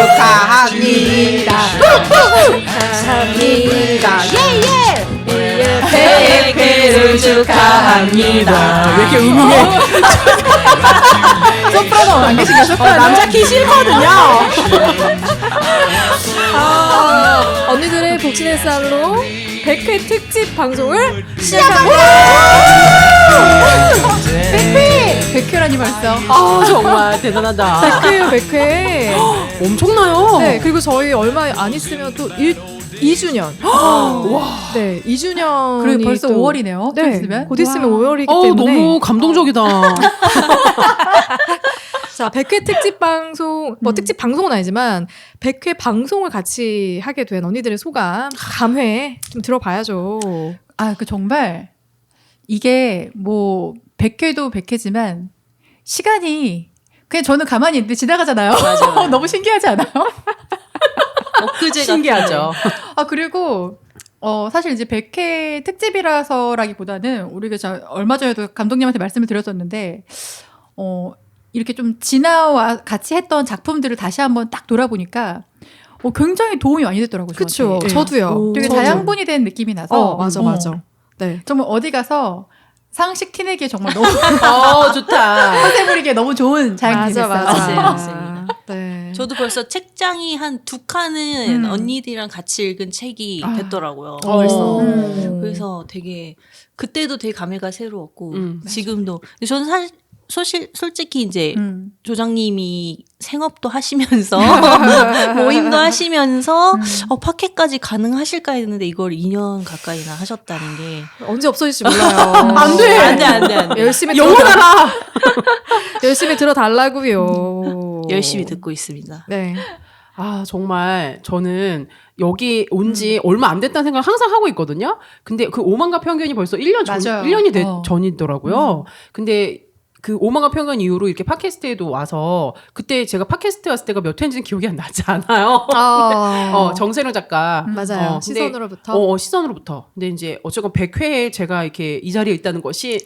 축하합니다. 축하합니다. 예예. 100회를 축하합니다. 왜 이렇게 음흉해? 소프라노 안 계신가? 소프라노. 남자 키 싫거든요. 언니들의 복신의 살롱 100회 특집 방송을 시작합니다. 100회라니 벌써. 아 정말 대단하다. 100회요, 100회. 엄청나요. 네, 그리고 저희 얼마 안 있으면 또 2주년. 와. 네, 2주년. 그리고 벌써 5월이네요. 네, 곧 있으면 5월이기 때문에. 너무 감동적이다. 자, 100회 특집 방송, 뭐 특집 방송은 아니지만 100회 방송을 같이 하게 된 언니들의 소감, 감회 좀 들어봐야죠. 아, 그 정말 이게 뭐 100회도 100회지만 시간이 그냥 저는 가만히 있는데 지나가잖아요. 맞아요. 너무 신기하지 않아요? 엊그제 신기하죠. 아, 그리고 사실 이제 100회 특집이라서라기보다는 우리가 얼마 전에도 감독님한테 말씀을 드렸었는데 이렇게 좀 지나와 같이 했던 작품들을 다시 한번 딱 돌아보니까 굉장히 도움이 많이 됐더라고요. 그쵸. 저한테. 저도요. 되게 저도. 자양분이 된 느낌이 나서 맞아. 네. 정말 어디 가서 상식 티내기에 정말 너무 좋다. 허세 부리기에 너무 좋은 자양분이 됐어요. 맞습니다. 네. 저도 벌써 책장이 한 2칸은 음. 언니들이랑 같이 읽은 책이 됐더라고요. 벌써. 그래서 되게 그때도 되게 감회가 새로웠고 지금도. 근데 저는 솔직히 이제 조장님이 생업도 하시면서 모임도 하시면서 팟캐까지 가능하실까 했는데 이걸 2년 가까이나 하셨다는 게 언제 없어질지 몰라요. 안 돼. 안 돼. 열심히 영원하라. 열심히 들어달라고요. 열심히 듣고 있습니다. 네. 아 정말 저는 여기 온 지 얼마 안 됐다는 생각을 항상 하고 있거든요. 근데 그 오만과 편견이 벌써 1년 맞아요. 1년이 전이더라고요. 근데 그 오만과 편견 이후로 이렇게 팟캐스트에도 와서 그때 제가 팟캐스트 왔을 때가 몇 회인지는 기억이 안 나지 않아요. 정세령 작가. 맞아요. 근데, 시선으로부터. 시선으로부터. 근데 이제 어쨌건 100회에 제가 이렇게 이 자리에 있다는 것이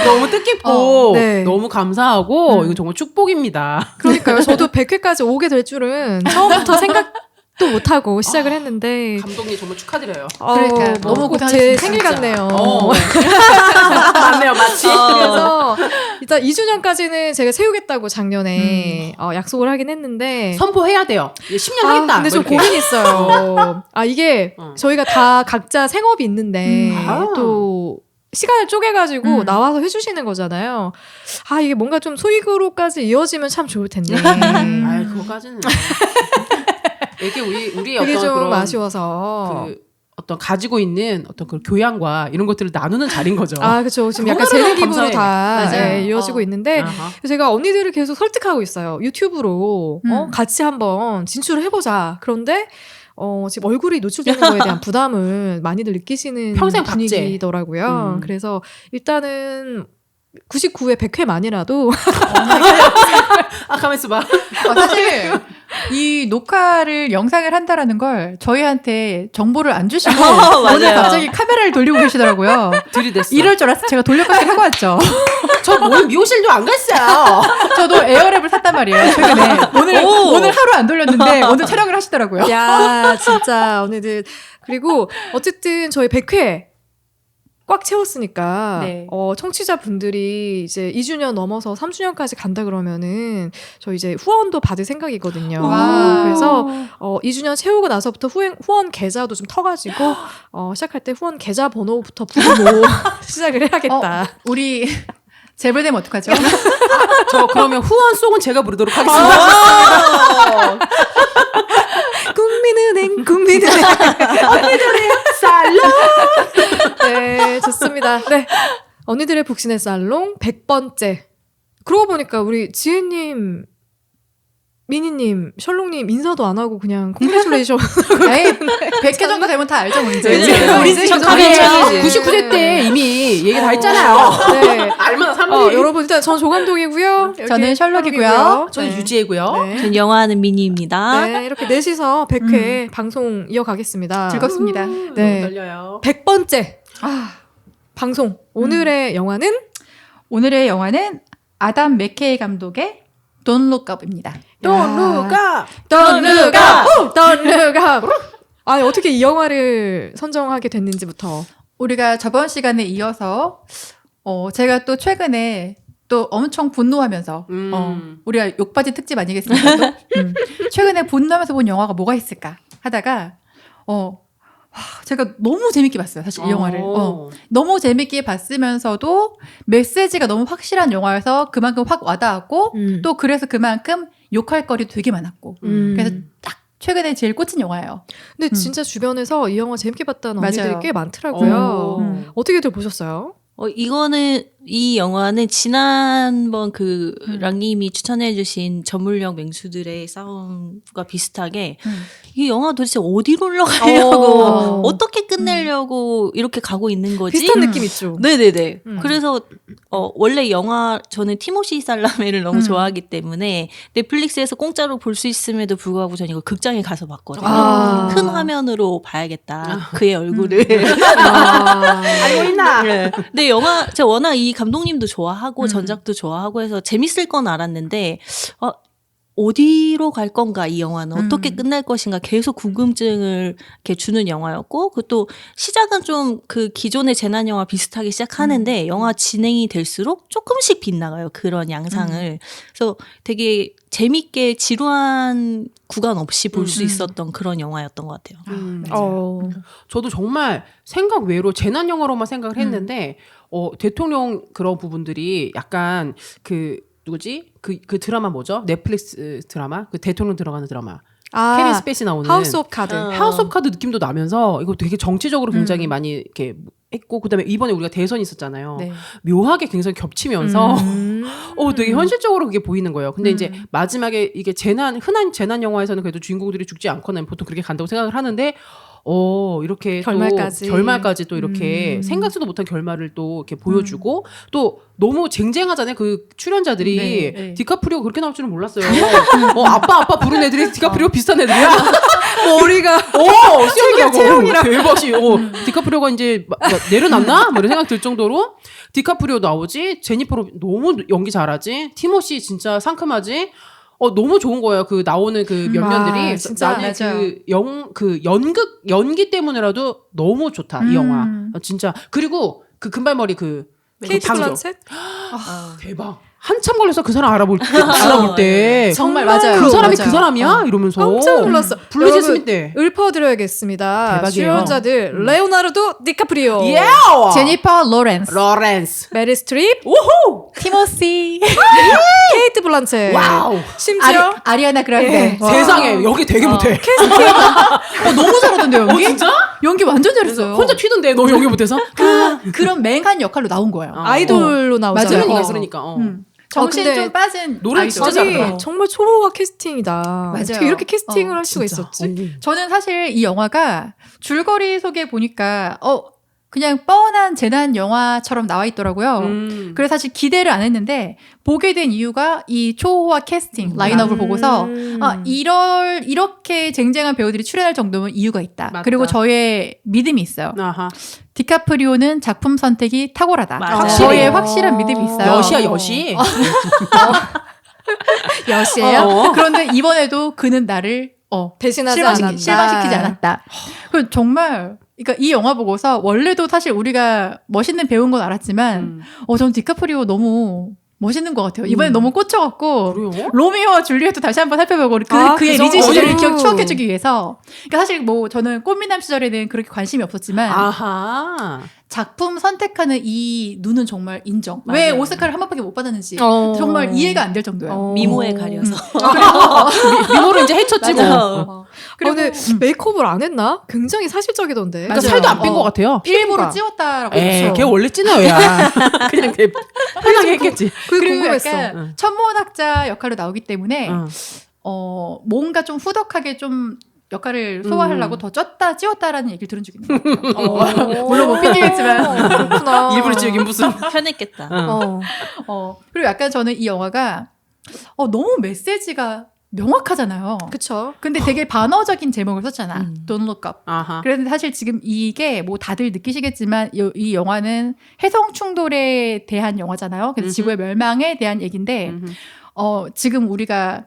너무 뜻깊고 네. 너무 감사하고 이거 정말 축복입니다. 그러니까요. 저도 100회까지 오게 될 줄은 처음부터 생각도 못하고 시작을 했는데. 감독님 정말 축하드려요. 그러니까 너무 꼭 제 고생하셨습니다. 생일 같네요. 맞네요, 마치. 그래서 일단 2주년까지는 제가 세우겠다고 작년에 약속을 하긴 했는데. 선포해야 돼요. 10년 하겠다. 근데 좀 뭐 이렇게. 고민이 있어요. 이게 저희가 다 각자 생업이 있는데 또 시간을 쪼개가지고 나와서 해주시는 거잖아요. 이게 뭔가 좀 수익으로까지 이어지면 참 좋을 텐데. 아이, 그거까지는. 이게 우리 그게 어떤 좀 그런 아쉬워서. 어떤 가지고 있는 어떤 그 교양과 이런 것들을 나누는 자리인 거죠. 그렇죠. 지금 약간 그거는 재능 기부로 감사해. 다 맞아요. 이어지고 있는데 아하. 제가 언니들을 계속 설득하고 있어요. 유튜브로 같이 한번 진출을 해보자. 그런데 지금 얼굴이 노출되는 거에 대한 부담을 많이들 느끼시는 평생 박제. 분위기더라고요. 그래서 일단은 99회 100회만이라도 가만있어 봐. 사실 이 녹화를 영상을 한다라는 걸 저희한테 정보를 안 주시고 오늘 맞아요. 갑자기 카메라를 돌리고 계시더라고요. 들이댔어. 이럴 줄 알았어. 제가 돌려깎기 하고 왔죠. 저 오늘 미용실도 안 갔어요. 저도 에어랩을 샀단 말이에요. 최근에 오늘 하루 안 돌렸는데 오늘 촬영을 하시더라고요. 야 진짜 언니들 그리고 어쨌든 저희 100회 꽉 채웠으니까 네. 청취자분들이 이제 2주년 넘어서 3주년까지 간다 그러면은 저 이제 후원도 받을 생각이거든요. 와. 그래서 2주년 채우고 나서부터 후원 계좌도 좀 터가지고 시작할 때 후원 계좌 번호부터 부르고 시작을 해야겠다. 우리 재벌되면 어떡하죠? 저 그러면 후원송은 제가 부르도록 하겠습니다. 국민은행 언니들의 살롱. 네 좋습니다. 네 언니들의 북신의 살롱 100번째. 그러고 보니까 우리 지혜님, 미니님, 셜록님 인사도 안 하고 그냥 콩그레츄레이션. 에이, 100개 정도 되면 다 알죠, 뭔지. 우리 이제 저 그 가게 정도지. 99세 때 이미 얘기 다 했잖아요. 네. 알만한 사람이. 여러분 일단 전 조감독이고요. 저는 셜록이고요. 저는 네. 유지혜고요. 네. 전 영화하는 미니입니다. 네, 이렇게 넷이서 100회 방송 이어가겠습니다. 즐겁습니다. 네. 너무 떨려요. 100번째 아, 방송. 오늘의 영화는 오늘의 영화는 아담 맥케이 감독의 Don't Look Up입니다. Don't look up. Don't look up. Don't look up. 아니 어떻게 이 영화를 선정하게 됐는지부터. 우리가 저번 시간에 이어서 제가 또 최근에 또 엄청 분노하면서 우리가 욕바지 특집 아니겠습니까? 최근에 분노하면서 본 영화가 뭐가 있을까 하다가 제가 너무 재밌게 봤어요. 사실 이 영화를. 너무 재밌게 봤으면서도 메시지가 너무 확실한 영화여서 그만큼 확 와닿았고 또 그래서 그만큼 욕할 거리도 되게 많았고 그래서 딱 최근에 제일 꽂힌 영화예요. 근데 진짜 주변에서 이 영화 재밌게 봤다는 언니들이 맞아요. 꽤 많더라고요. 어떻게들 보셨어요? 이 영화는 지난번 그 랑님이 추천해주신 저물력 맹수들의 싸움과 비슷하게 이 영화 도대체 어디로 올라가려고 어떻게 끝내려고 이렇게 가고 있는 거지? 비슷한 느낌 있죠. 네네네. 그래서 원래 영화 저는 티모시 살라메를 너무 좋아하기 때문에 넷플릭스에서 공짜로 볼 수 있음에도 불구하고 저는 이거 극장에 가서 봤거든요. 큰 화면으로 봐야겠다. 그의 얼굴을. 알고 있나? 네. 근데 영화 제가 워낙 이 감독님도 좋아하고 전작도 좋아하고 해서 재밌을 건 알았는데 어디로 갈 건가 이 영화는 어떻게 끝날 것인가 계속 궁금증을 이렇게 주는 영화였고 그것도 시작은 좀 그 기존의 재난 영화 비슷하게 시작하는데 영화 진행이 될수록 조금씩 빗나가요 그런 양상을 그래서 되게 재밌게 지루한 구간 없이 볼 수 있었던 그런 영화였던 것 같아요. 저도 정말 생각 외로 재난 영화로만 생각을 했는데 대통령 그런 부분들이 약간 그 누구지? 그 드라마 뭐죠? 넷플릭스 드라마? 그 대통령 들어가는 드라마. 케빈 스페이시 나오는 하우스 오브 카드. 하우스 오브 카드 느낌도 나면서 이거 되게 정치적으로 굉장히 많이 이렇게 했고 그다음에 이번에 우리가 대선이 있었잖아요. 네. 묘하게 굉장히 겹치면서 되게 현실적으로 그게 보이는 거예요. 근데 이제 마지막에 이게 흔한 재난 영화에서는 그래도 주인공들이 죽지 않거나 보통 그렇게 간다고 생각을 하는데 이렇게 결말까지 또 이렇게 생각지도 못한 결말을 또 이렇게 보여주고 또 너무 쟁쟁하잖아요. 그 출연자들이 네. 디카프리오가 그렇게 나올 줄은 몰랐어요. 아빠 부른 애들이 디카프리오 비슷한 애들이야. 머리가 수영이라고 대박이. 디카프리오가 이제 내려놨나? 뭐 이런 생각 들 정도로 디카프리오 나오지. 제니퍼로 너무 연기 잘하지. 티모시 진짜 상큼하지. 너무 좋은 거예요. 그 나오는 그 면면들이 진짜 나는 연기 때문에라도 너무 좋다 이 영화. 진짜 그리고 그 금발머리 케이트 블란쳇? 대박. 한참 걸려서 그 사람 알아볼 때 정말 맞아요. 그 사람이 맞아요. 그 사람이야 이러면서 깜짝 놀랐어. 블루지 스미스 때 읊어드려야겠습니다. 대박이에요. 출연자들 레오나르도 디카프리오, 제니퍼 로렌스, 메리 스트립, 티모시, 케이트 블란쳇. 와우. 심지어 아리아나 그란데. 세상에 여기 되게 못해. 너무 잘하던데 연기? 진짜? 연기 완전 잘했어요. 혼자 튀던데 너 여기 못해서? 그런 맹한 역할로 나온 거예요. 아이돌로 나오잖아요. 맞아요. 그러니까. 정신 근데 좀 빠진 노래 아이돌. 진짜 아니 잘하더라. 정말 초보화 캐스팅이다. 맞아요. 어떻게 이렇게 캐스팅을 할 수가 진짜. 있었지? 저는 사실 이 영화가 줄거리 소개 보니까 그냥 뻔한 재난 영화처럼 나와 있더라고요. 그래서 사실 기대를 안 했는데 보게 된 이유가 이 초호화 캐스팅 라인업을 보고서 이렇게 쟁쟁한 배우들이 출연할 정도면 이유가 있다. 맞다. 그리고 저의 믿음이 있어요. 아하. 디카프리오는 작품 선택이 탁월하다. 맞아요. 저의 확실한 믿음이 있어요. 여시야 여시. 여시예요? 그런데 이번에도 그는 나를 대신하지 않았다. 실망시키지 않았다. 그 정말 그러니까 이 영화 보고서 원래도 사실 우리가 멋있는 배우인 건 알았지만 저는 디카프리오 너무 멋있는 것 같아요. 이번에 너무 꽂혀갖고 그래요? 로미오와 줄리엣도 다시 한번 살펴보고 그의 그 리즈 정도? 시절을 추억해주기 위해서 그러니까 사실 뭐 저는 꽃미남 시절에는 그렇게 관심이 없었지만 아하. 작품 선택하는 이 눈은 정말 인정. 맞아요. 왜 오스카를 한 번밖에 못 받았는지 정말 이해가 안 될 정도예요. 미모에 가려서. 미모를 이제 해쳤지 뭐. 그리고 근데 메이크업을 안 했나? 굉장히 사실적이던데. 그러니까 맞아요. 살도 안 뺀 것 같아요. 일부러 찌웠다라고 했죠. 걔 원래 찐어야. 그냥 편하게 했겠지. 그게 그리고 궁금했어. 약간 천문학자 역할로 나오기 때문에 뭔가 좀 후덕하게 좀 역할을 소화하려고 더 찌웠다라는 얘기를 들은 적이 있는 것 같아요. 물론 못 삐지겠지만 그렇구나. 일부러 찍긴 무슨. 편했겠다. 그리고 약간 저는 이 영화가 너무 메시지가 명확하잖아요. 그쵸. 근데 되게 반어적인 제목을 썼잖아. Don't Look Up. 아하. 그런데 사실 지금 이게 뭐 다들 느끼시겠지만 이 영화는 해성 충돌에 대한 영화잖아요. 그래서 지구의 멸망에 대한 얘기인데 지금 우리가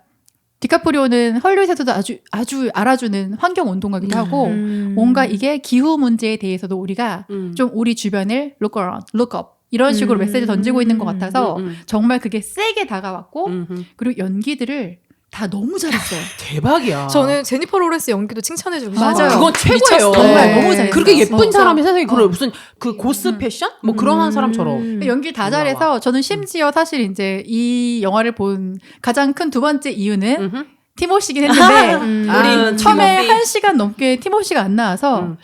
디카프리오는 헐리우드에서도 아주 알아주는 환경 운동가기도 하고 뭔가 이게 기후 문제에 대해서도 우리가 좀 우리 주변을 look around, look up 이런 식으로 메시지 던지고 있는 것 같아서 정말 그게 세게 다가왔고 그리고 연기들을 다 너무 잘했어요. 대박이야. 저는 제니퍼 로렌스 연기도 칭찬해주고 맞아요. 싶어요. 그건 최고예요. 정말 네. 너무 잘했어요. 그렇게 예쁜 진짜. 사람이 세상에 그런 무슨 그 고스 패션 뭐 그런 한 사람처럼. 연기 다 잘해서 저는 심지어 사실 이제 이 영화를 본 가장 큰 두 번째 이유는 티모시긴 했는데 우리 처음에 1시간 넘게 티모시가 안 나와서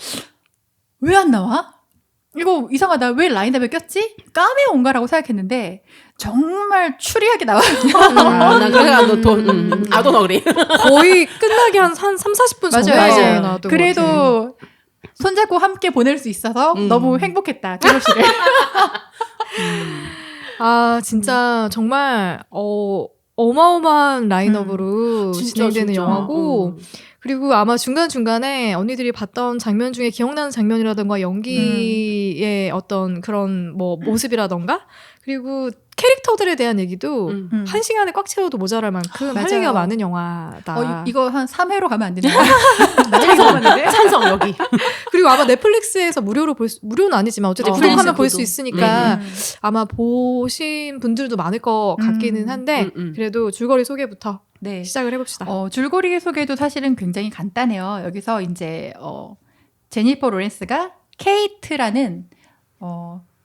왜 안 나와? 이거 이상하다. 왜 라인업에 꼈지? 까메오인가라고 생각했는데 정말 추리하게 나와요. 난 그래서 아돈 어그리. 거의 끝나기 한 3, 40분 전에 맞아요. 나왔던 것 같아요. 그래도 손잡고 함께 보낼 수 있어서 너무 행복했다. 티모시를. 아 진짜 정말 어마어마한 라인업으로 진행되는 영화고 그리고 아마 중간중간에 언니들이 봤던 장면 중에 기억나는 장면이라던가 연기의 어떤 그런 뭐 모습이라던가 그리고 캐릭터들에 대한 얘기도 한 시간에 꽉 채워도 모자랄 만큼 할 맞아요. 얘기가 많은 영화다. 이거 한 3회로 가면 안 되나요? 찬성 여기. 그리고 아마 넷플릭스에서 무료는 아니지만 어쨌든 구독하면 볼 수 넷플릭스도. 있으니까 아마 보신 분들도 많을 것 같기는 한데 그래도 줄거리 소개부터 네. 시작을 해봅시다. 줄거리 소개도 사실은 굉장히 간단해요. 여기서 이제 제니퍼 로렌스가 케이트라는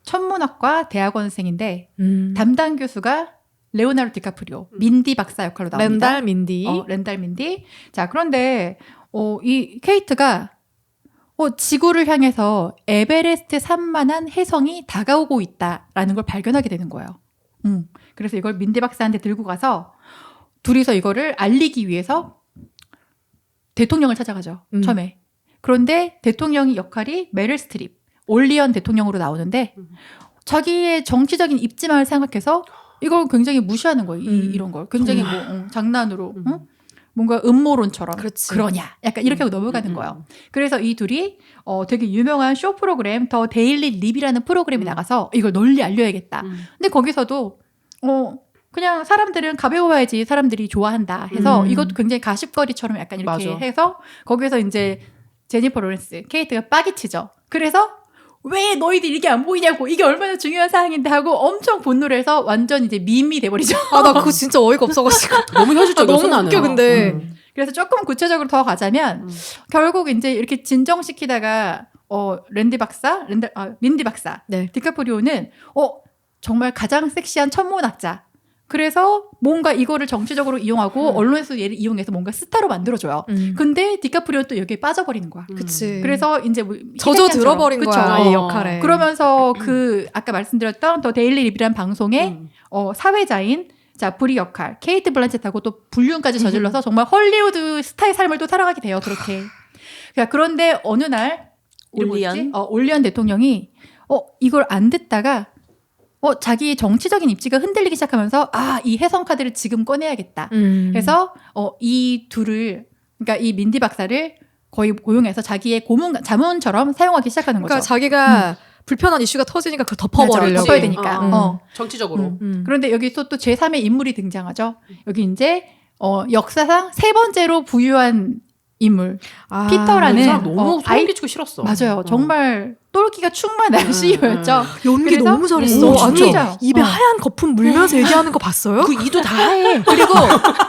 천문학과 대학원생인데 담당 교수가 레오나르도 디카프리오, 민디 박사 역할로 나옵니다. 렌달 민디. 렌달 민디. 자, 그런데 이 케이트가 지구를 향해서 에베레스트 산만한 혜성이 다가오고 있다라는 걸 발견하게 되는 거예요. 그래서 이걸 민디 박사한테 들고 가서 둘이서 이거를 알리기 위해서 대통령을 찾아가죠. 처음에. 그런데 대통령의 역할이 메릴 스트립, 올리언 대통령으로 나오는데 자기의 정치적인 입지만을 생각해서 이걸 굉장히 무시하는 거예요. 이런 걸. 굉장히 장난으로 뭔가 음모론처럼 그렇지. 그러냐. 약간 이렇게 하고 넘어가는 거예요. 그래서 이 둘이 되게 유명한 쇼 프로그램 더 데일리 립이라는 프로그램에 나가서 이걸 널리 알려야겠다. 근데 거기서도 그냥 사람들은 가벼워야지 사람들이 좋아한다 해서 이것도 굉장히 가십거리처럼 약간 이렇게 맞아. 해서 거기서 이제 제니퍼 로렌스, 케이트가 빠기치죠. 그래서 왜 너희들 이게 안 보이냐고 이게 얼마나 중요한 사항인데 하고 엄청 분노를 해서 완전 이제 밈이 돼버리죠. 아 나 그거 진짜 어이가 없어가지고 너무 현실적이었어 너무 나는. 웃겨 근데 그래서 조금 구체적으로 더 가자면 결국 이제 이렇게 진정시키다가 민디 박사, 네. 디카프리오는 정말 가장 섹시한 천문학자. 그래서 뭔가 이거를 정치적으로 이용하고 언론에서 얘를 이용해서 뭔가 스타로 만들어줘요. 근데 디카프리오는 또 여기에 빠져버리는 거야. 그치. 그래서 이제 뭐 젖어 들어버린 그쵸? 거야 이 역할에. 그러면서 그 아까 말씀드렸던 더 데일리 립이라는 방송에 사회자인 브리 역할 케이트 블란쳇하고 또 불륜까지 저질러서 정말 헐리우드 스타의 삶을 또 살아가게 돼요. 그렇게. 그런데 어느 날 올리언 대통령이 이걸 안 듣다가 자기의 정치적인 입지가 흔들리기 시작하면서 이 해성 카드를 지금 꺼내야겠다. 그래서 이 둘을 그러니까 이 민디 박사를 거의 고용해서 자기의 자문처럼 사용하기 시작하는 거죠. 그러니까 자기가 불편한 이슈가 터지니까 그걸 덮어버리려고. 덮어야 되니까. 정치적으로. 그런데 여기서 또 제3의 인물이 등장하죠. 여기 이제 역사상 세 번째로 부유한 인물 피터라는 이 사람 너무 소름 끼치고 싫었어. 맞아요. 정말 똘끼가 충만한 CEO였죠. 연기 그래서- 너무 잘했어. 오, 아니 진짜. 입에 하얀 거품 물면서 얘기하는 거 봤어요? 그 이도 다 해. 그리고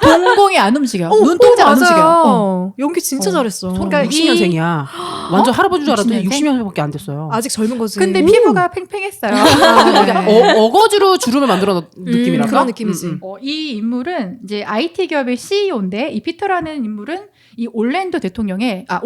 동공이 안 움직여. 눈동자 안 움직여. 맞아요. 연기 진짜 잘했어. 그러니까 60년생이야. 완전 할아버지인 줄 알았더니 60년생? 60년생밖에 안 됐어요. 아직 젊은 거지. 근데 피부가 팽팽했어요. 그러니까 어거지로 주름을 만들어 놓은 느낌이랄까? 그런 느낌이지. 이 인물은 이제 IT 기업의 CEO인데 이 피터라는 인물은 이 올리온 대통령의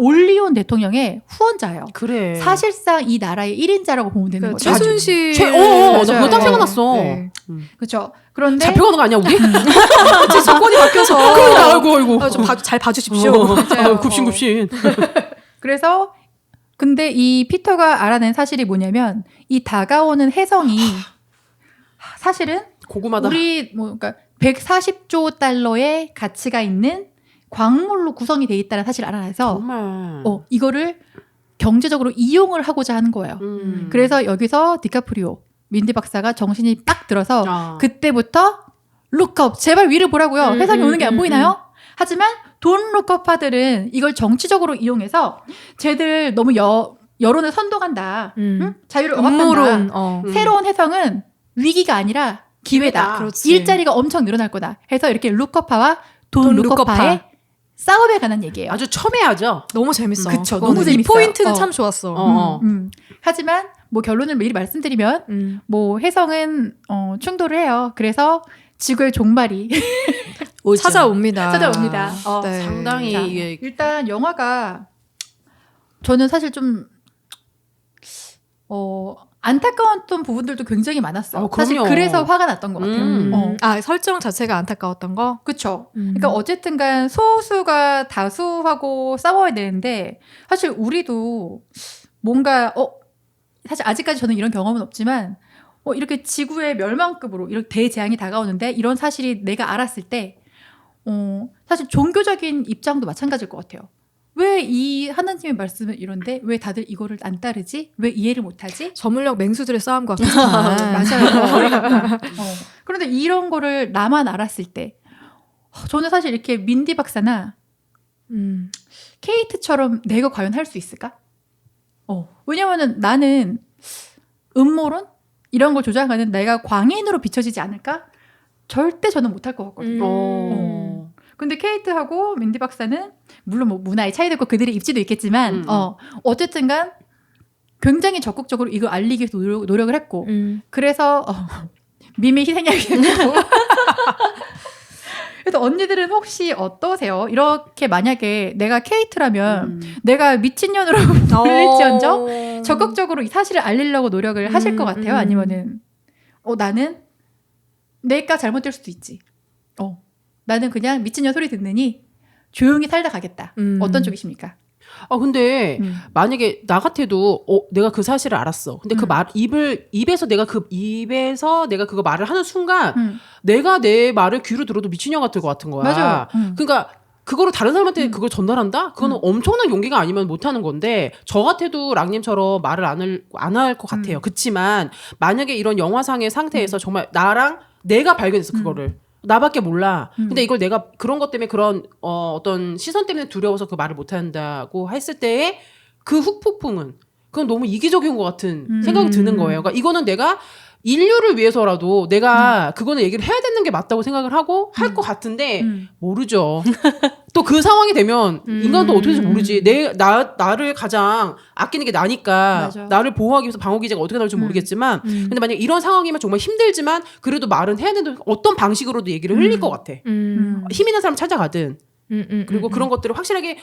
후원자예요. 그래. 사실상 이 나라의 1인자라고 보면 되는 거죠. 최순실. 나 맞아요. 그거 딱 생각났어. 네. 그렇죠. 그런데 잡혀가는 거 아니야 우리? 그치, 조건이 바뀌어서. 아이고. 좀 잘 봐주십시오. 맞아요. 굽신굽신. 그래서 근데 이 피터가 알아낸 사실이 뭐냐면 이 다가오는 혜성이 사실은 고구마다. 우리 그러니까 140조 달러의 가치가 있는 광물로 구성이 돼 있다는 사실을 알아내서 정말. 이거를 경제적으로 이용을 하고자 하는 거예요. 그래서 여기서 디카프리오, 민디 박사가 정신이 딱 들어서 그때부터 룩업 제발 위를 보라고요. 혜성이 오는 게 안 보이나요? 하지만 돈 룩업파들은 이걸 정치적으로 이용해서 쟤들 너무 여론을 선동한다. 응? 자유를 억압한다. 음모론. 새로운 혜성은 위기가 아니라 기회다. 그렇지. 일자리가 엄청 늘어날 거다. 해서 이렇게 룩업파와 돈 돈 룩업파의 룩업파. 싸움에 관한 얘기예요. 아주 첨예하죠. 너무 재밌어. 그쵸, 그거는. 너무 이 재밌어요. 포인트는 어. 참 좋았어. 하지만 뭐 결론을 미리 말씀드리면 뭐 혜성은 충돌을 해요. 그래서 지구의 종말이 오죠. 찾아옵니다. 찾아옵니다. 네. 상당히 자, 이게 일단 영화가 저는 사실 좀 안타까웠던 부분들도 굉장히 많았어요. 사실 그럼요. 그래서 화가 났던 것 같아요. 설정 자체가 안타까웠던 거? 그쵸. 그러니까 어쨌든간 소수가 다수하고 싸워야 되는데 사실 우리도 뭔가 사실 아직까지 저는 이런 경험은 없지만 이렇게 지구의 멸망급으로 이렇게 대재앙이 다가오는데 이런 사실이 내가 알았을 때 사실 종교적인 입장도 마찬가지일 것 같아요. 왜 이 하나님의 말씀은 이런데 왜 다들 이거를 안 따르지? 왜 이해를 못하지? 저물력 맹수들의 싸움과 비슷한. 맞아요. 그런데 이런 거를 나만 알았을 때 저는 사실 이렇게 민디 박사나 케이트처럼 내가 과연 할 수 있을까? 왜냐면은 나는 음모론 이런 걸 조작하는 내가 광인으로 비춰지지 않을까? 절대 저는 못할 것 같거든요. 근데 케이트하고 민디 박사는 물론 뭐 문화의 차이도 있고 그들의 입지도 있겠지만 어쨌든간 굉장히 적극적으로 이거 알리기 위해서 노력을 했고 그래서 밈의 희생양이 됐고 그래서 언니들은 혹시 어떠세요? 이렇게 만약에 내가 케이트라면 내가 미친년으로 불릴지언정 적극적으로 이 사실을 알리려고 노력을 하실 것 같아요? 아니면은 나는 내가 잘못될 수도 있지. 나는 그냥 미친년 소리 듣느니 조용히 살다 가겠다. 어떤 쪽이십니까? 근데 만약에 나 같아도 내가 그 사실을 알았어. 근데 그 말 입에서 내가 그거 말을 하는 순간 내가 내 말을 귀로 들어도 미친년 같을 것 같은 거야. 맞아요. 그러니까 그거를 다른 사람한테 그걸 전달한다? 그거는 엄청난 용기가 아니면 못 하는 건데 저 같아도 랑님처럼 말을 안 할 것 같아요. 그치만 만약에 이런 영화상의 상태에서 정말 나랑 내가 발견했어 그거를. 나밖에 몰라. 근데 이걸 내가 그런 것 때문에 그런 어떤 시선 때문에 두려워서 그 말을 못 한다고 했을 때의 그 후폭풍은 그건 너무 이기적인 것 같은 생각이 드는 거예요. 그러니까 이거는 내가 인류를 위해서라도 내가 그거는 얘기를 해야 되는 게 맞다고 생각을 하고 할 것 같은데 모르죠. 또 그 상황이 되면 인간도 어떻게 될지 모르지. 나를 가장 아끼는 게 나니까 맞아. 나를 보호하기 위해서 방어기제가 어떻게 나올지 모르겠지만 근데 만약에 이런 상황이면 정말 힘들지만 그래도 말은 해야 되는 어떤 방식으로도 얘기를 흘릴 것 같아. 힘 있는 사람 찾아가든 그리고 그런 것들을 확실하게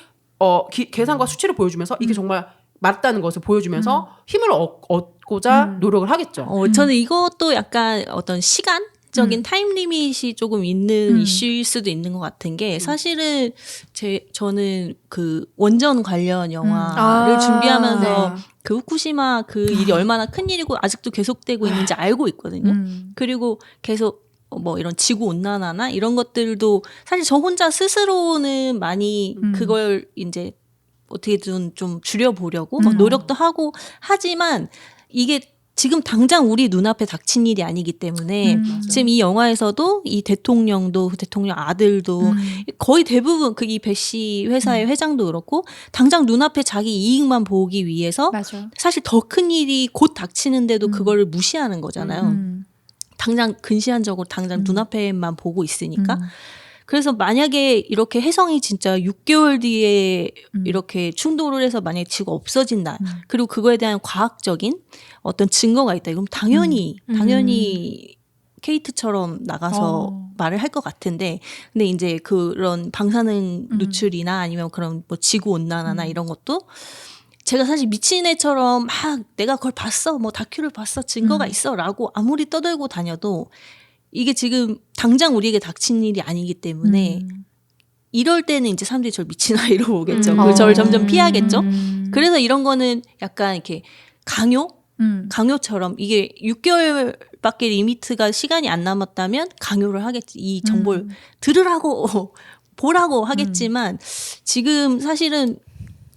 계산과 수치를 보여주면서 이게 정말 맞다는 것을 보여주면서 힘을 얻고자 노력을 하겠죠. 저는 이것도 약간 어떤 시간적인 타임 리밋이 조금 있는 이슈일 수도 있는 것 같은 게 사실은 저는 그 원전 관련 영화를 준비하면서 그 후쿠시마 그 일이 얼마나 큰 일이고 아직도 계속되고 있는지 알고 있거든요. 그리고 계속 뭐 이런 지구 온난화나 이런 것들도 사실 저 혼자 스스로는 많이 그걸 이제 어떻게든 좀 줄여보려고 노력도 하고 하지만 이게 지금 당장 우리 눈앞에 닥친 일이 아니기 때문에 지금 이 영화에서도 이 대통령도 그 대통령 아들도 거의 대부분 그 이 배씨 회사의 회장도 그렇고 당장 눈앞에 자기 이익만 보기 위해서 맞아. 사실 더 큰 일이 곧 닥치는데도 그거를 무시하는 거잖아요. 당장 근시안적으로 당장 눈앞에만 보고 있으니까. 그래서 만약에 이렇게 혜성이 진짜 6개월 뒤에 이렇게 충돌을 해서 만약에 지구가 없어진다. 그리고 그거에 대한 과학적인 어떤 증거가 있다. 그럼 당연히 케이트처럼 나가서 말을 할 것 같은데 근데 이제 그런 방사능 누출이나 아니면 그런 뭐 지구 온난화나 이런 것도 제가 사실 미친 애처럼 막 내가 그걸 봤어. 뭐 다큐를 봤어. 증거가 있어. 라고 아무리 떠들고 다녀도 이게 지금 당장 우리에게 닥친 일이 아니기 때문에 이럴 때는 이제 사람들이 저를 미친 아이로 보겠죠. 저를 점점 피하겠죠. 그래서 이런 거는 약간 이렇게 강요처럼 이게 6개월밖에 리미트가 시간이 안 남았다면 강요를 하겠지. 이 정보를 들으라고 보라고 하겠지만 지금 사실은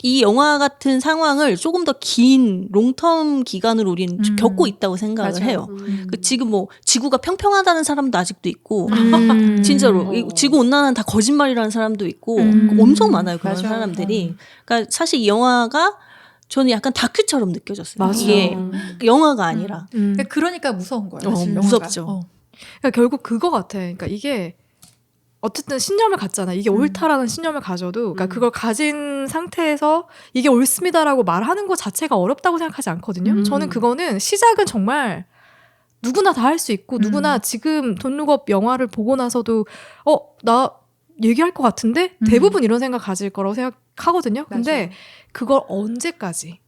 이 영화 같은 상황을 조금 더 긴 롱텀 기간으로 우리는 겪고 있다고 생각을 맞아요. 해요. 그 지금 뭐 지구가 평평하다는 사람도 아직도 있고 음. 진짜로 이 지구 온난화는 다 거짓말이라는 사람도 있고 엄청 많아요 그런 맞아요. 사람들이. 그러니까 사실 이 영화가 저는 약간 다큐처럼 느껴졌어요. 맞아요. 이게 영화가 아니라. 그러니까 무서운 거예요. 사실 영화가. 무섭죠. 그러니까 결국 그거 같아. 그러니까 이게 어쨌든 신념을 갖잖아. 이게 옳다라는 신념을 가져도, 그러니까 그걸 가진 상태에서 이게 옳습니다라고 말하는 것 자체가 어렵다고 생각하지 않거든요. 저는 그거는 시작은 정말 누구나 다 할 수 있고, 누구나 지금 돈룩업 영화를 보고 나서도 나 얘기할 것 같은데 대부분 이런 생각 가질 거라고 생각하거든요. 근데 맞아요. 그걸 언제까지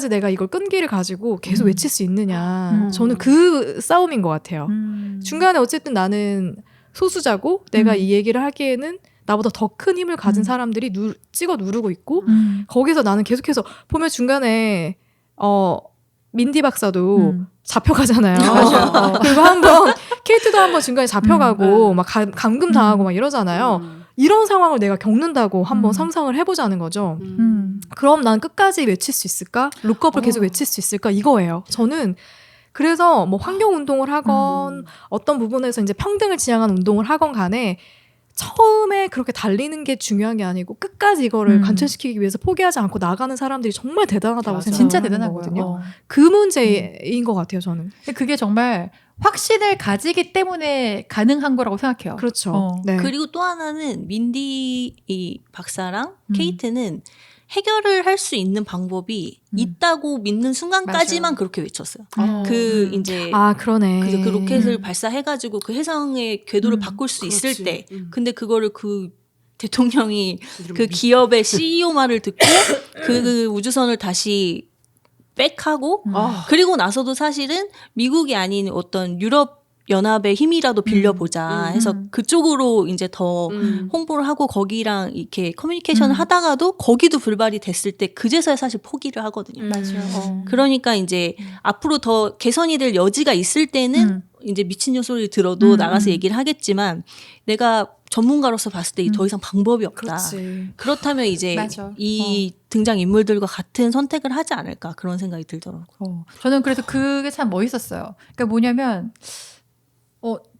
내가 이걸 끈기를 가지고 계속 외칠 수 있느냐. 저는 그 싸움인 것 같아요. 중간에 어쨌든 나는 소수자고 내가 이 얘기를 하기에는 나보다 더 큰 힘을 가진 사람들이 찍어 누르고 있고 거기서 나는 계속해서 보면 중간에 민디 박사도 잡혀가잖아요. 그리고 한번 케이트도 한번 중간에 잡혀가고 막 감금 당하고 막 이러잖아요. 이런 상황을 내가 겪는다고 한번 상상을 해보자는 거죠. 그럼 난 끝까지 외칠 수 있을까? 룩업을 계속 외칠 수 있을까? 이거예요. 저는 그래서 뭐 환경 운동을 하건 어떤 부분에서 이제 평등을 지향하는 운동을 하건 간에 처음에 그렇게 달리는 게 중요한 게 아니고 끝까지 이거를 관철시키기 위해서 포기하지 않고 나가는 사람들이 정말 대단하다고 생각해요. 진짜 대단하거든요. 그 문제인 것 같아요, 저는. 그게 정말 확신을 가지기 때문에 가능한 거라고 생각해요. 그렇죠. 네. 그리고 또 하나는 민디 이 박사랑 케이트는 해결을 할 수 있는 방법이 있다고 믿는 순간까지만 맞아요. 그렇게 외쳤어요. 그 이제 그러네. 그래서 그 로켓을 발사해가지고 그 해상의 궤도를 바꿀 수 있을 그렇지. 때, 근데 그거를 그 대통령이 그 기업의 CEO 말을 듣고 그 우주선을 다시 백하고 그리고 나서도 사실은 미국이 아닌 어떤 유럽 연합의 힘이라도 빌려보자 해서 그쪽으로 이제 더 홍보를 하고 거기랑 이렇게 커뮤니케이션을 하다가도 거기도 불발이 됐을 때 그제서야 사실 포기를 하거든요. 맞아요. 그러니까 이제 앞으로 더 개선이 될 여지가 있을 때는 이제 미친년 소리를 들어도 나가서 얘기를 하겠지만 내가 전문가로서 봤을 때 더 이상 방법이 없다. 그렇지. 그렇다면 이제 맞아. 이 등장 인물들과 같은 선택을 하지 않을까 그런 생각이 들더라고요. 저는 그래서 그게 참 멋있었어요. 그러니까 뭐냐면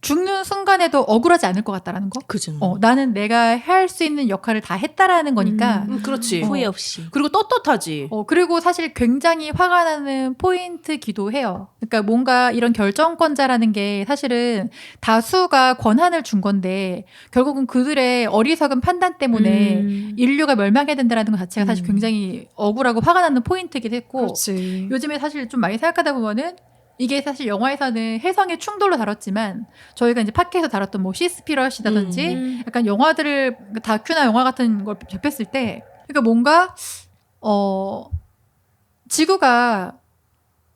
죽는 순간에도 억울하지 않을 것 같다라는 거. 그죠. 나는 내가 할 수 있는 역할을 다 했다라는 거니까. 그렇지. 후회 없이. 그리고 떳떳하지. 그리고 사실 굉장히 화가 나는 포인트기도 해요. 그러니까 뭔가 이런 결정권자라는 게 사실은 다수가 권한을 준 건데 결국은 그들의 어리석은 판단 때문에 인류가 멸망해야 된다는 것 자체가 사실 굉장히 억울하고 화가 나는 포인트이기도 했고 그렇지. 요즘에 사실 좀 많이 생각하다 보면은 이게 사실 영화에서는 해성의 충돌로 다뤘지만 저희가 이제 팟캐에서 다뤘던 뭐 시스피러시라든지 약간 영화들을 다큐나 영화 같은 걸 접했을 때 그러니까 뭔가 지구가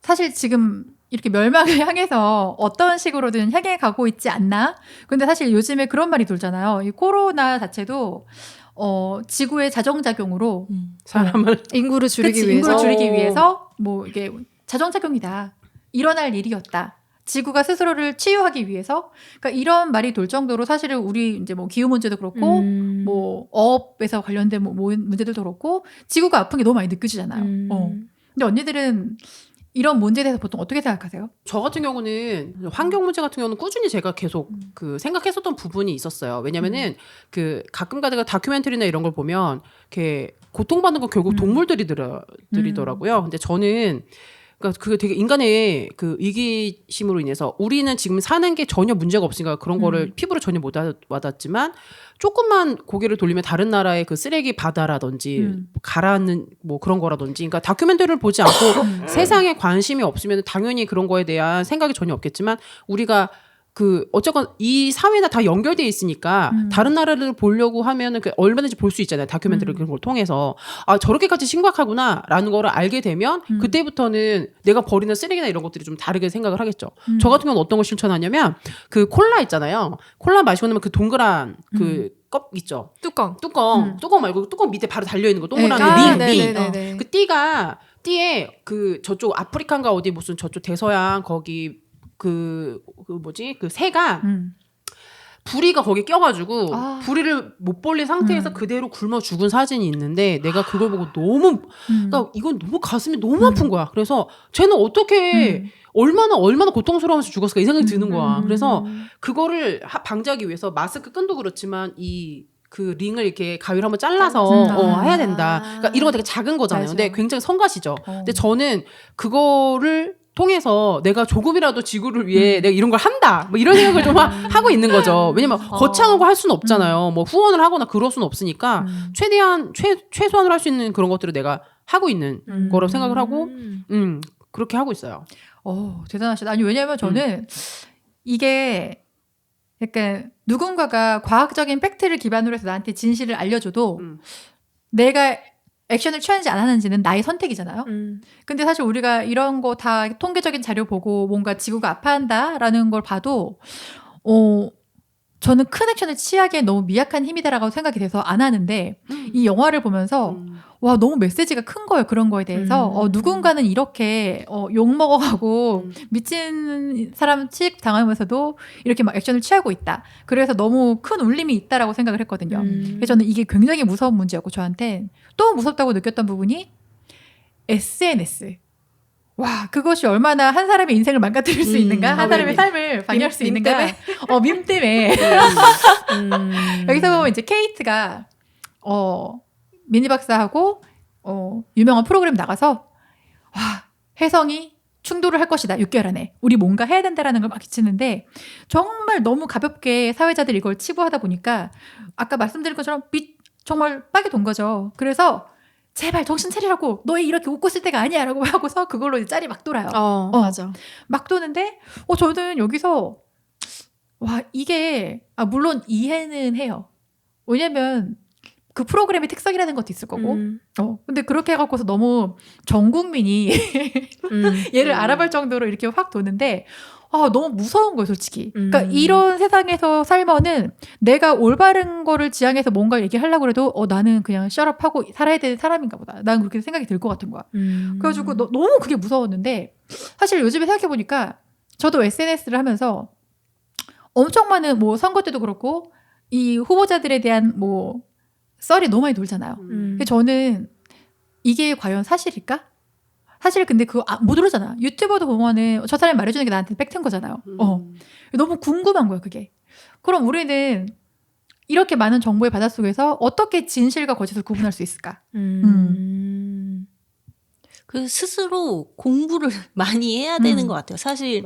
사실 지금 이렇게 멸망을 향해서 어떤 식으로든 향해 가고 있지 않나? 근데 사실 요즘에 그런 말이 돌잖아요. 이 코로나 자체도 지구의 자정작용으로 사람을 인구를 줄이기 그치, 위해서. 인구를 줄이기 위해서 뭐 이게 자정작용이다. 일어날 일이었다. 지구가 스스로를 치유하기 위해서. 그러니까 이런 말이 돌 정도로 사실은 우리 이제 뭐 기후 문제도 그렇고 뭐 업에서 관련된 뭐 문제들도 그렇고 지구가 아픈 게 너무 많이 느껴지잖아요. 근데 언니들은 이런 문제에 대해서 보통 어떻게 생각하세요? 저 같은 경우는 환경 문제 같은 경우는 꾸준히 제가 계속 그 생각했었던 부분이 있었어요. 왜냐면은 그 가끔 가다가 다큐멘터리나 이런 걸 보면 이렇게 고통받는 건 결국 동물들이더라고요. 근데 저는 그러니까 그게 되게 인간의 그 이기심으로 인해서 우리는 지금 사는 게 전혀 문제가 없으니까 그런 거를 피부로 전혀 못 와닿지만 조금만 고개를 돌리면 다른 나라의 그 쓰레기 바다라든지 가라앉는 뭐 그런 거라든지 그러니까 다큐멘터리를 보지 않고 세상에 관심이 없으면 당연히 그런 거에 대한 생각이 전혀 없겠지만 우리가 그 어쨌건 이 사회나 다 연결돼 있으니까 다른 나라를 보려고 하면은 그 얼마든지 볼 수 있잖아요. 다큐멘터리 그런 걸 통해서 저렇게까지 심각하구나라는 거를 알게 되면 그때부터는 내가 버리는 쓰레기나 이런 것들이 좀 다르게 생각을 하겠죠. 저 같은 경우는 어떤 걸 실천하냐면 그 콜라 있잖아요. 콜라 마시고 나면 그 동그란 그 껍 있죠. 뚜껑. 뚜껑 말고 뚜껑 밑에 바로 달려 있는 거 동그란 네네네네. 그 띠에 그 저쪽 아프리카인가 어디 무슨 저쪽 대서양 거기 그 뭐지 그 새가 부리가 거기 껴가지고 아. 부리를 못 벌린 상태에서 그대로 굶어 죽은 사진이 있는데 내가 그걸 보고 너무 그러니까 이건 너무 가슴이 너무 아픈 거야. 그래서 쟤는 어떻게 얼마나 고통스러우면서 죽었을까 이 생각이 드는 거야. 그래서 그거를 방지하기 위해서 마스크 끈도 그렇지만 그 링을 이렇게 가위로 한번 잘라서 해야 된다. 그러니까 이런 거 되게 작은 거잖아요. 맞아. 근데 굉장히 성가시죠. 근데 저는 그거를 통해서 내가 조금이라도 지구를 위해 내가 이런 걸 한다. 뭐 이런 생각을 좀 하고 있는 거죠. 왜냐면 거창하고 할 수는 없잖아요. 뭐 후원을 하거나 그럴 수는 없으니까 최대한 최소한으로 할 수 있는 그런 것들을 내가 하고 있는 거라고 생각을 하고 그렇게 하고 있어요. 대단하시다. 아니 왜냐면 저는 이게 약간 누군가가 과학적인 팩트를 기반으로 해서 나한테 진실을 알려줘도 내가 액션을 취하는지 안 하는지는 나의 선택이잖아요. 근데 사실 우리가 이런 거 다 통계적인 자료 보고 뭔가 지구가 아파한다라는 걸 봐도 저는 큰 액션을 취하기에 너무 미약한 힘이다라고 생각이 돼서 안 하는데 이 영화를 보면서 와 너무 메시지가 큰 거예요. 그런 거에 대해서 누군가는 이렇게 욕 먹어가고 미친 사람 취급 당하면서도 이렇게 막 액션을 취하고 있다. 그래서 너무 큰 울림이 있다라고 생각을 했거든요. 그래서 저는 이게 굉장히 무서운 문제였고 저한테 또 무섭다고 느꼈던 부분이 SNS. 와 그것이 얼마나 한 사람의 인생을 망가뜨릴 수 있는가, 한 사람의 삶을 방해할 수 있는가. 밈 때문에. 여기서 보면 이제 케이트가 미니 박사하고 유명한 프로그램 나가서 와 혜성이 충돌을 할 것이다 6개월 안에 우리 뭔가 해야 된다라는 걸 막 끼치는데 정말 너무 가볍게 사회자들이 이걸 치부하다 보니까 아까 말씀드린 것처럼 정말 빡이 돈 거죠. 그래서 제발 정신 차리라고 너희 이렇게 웃고 있을 때가 아니야 라고 하고서 그걸로 이제 짤이 막 돌아요. 맞아. 막 도는데 저는 여기서 와 이게 물론 이해는 해요. 왜냐면 그 프로그램의 특성이라는 것도 있을 거고 근데 그렇게 해갖고서 너무 전 국민이 얘를 알아볼 정도로 이렇게 확 도는데 너무 무서운 거예요 솔직히. 그러니까 이런 세상에서 살면은 내가 올바른 거를 지향해서 뭔가 얘기하려고 해도 나는 그냥 셧업하고 살아야 되는 사람인가 보다. 난 그렇게 생각이 들 것 같은 거야. 그래가지고 너무 그게 무서웠는데 사실 요즘에 생각해보니까 저도 SNS를 하면서 엄청 많은 뭐 선거 때도 그렇고 이 후보자들에 대한 뭐 썰이 너무 많이 돌잖아요. 근데 저는 이게 과연 사실일까? 사실 근데 그거 못 오르잖아. 유튜버도 보면은 저 사람이 말해주는 게 나한테 팩트인 거잖아요. 너무 궁금한 거야 그게. 그럼 우리는 이렇게 많은 정보의 바닷속에서 어떻게 진실과 거짓을 구분할 수 있을까? 그 스스로 공부를 많이 해야 되는 것 같아요. 사실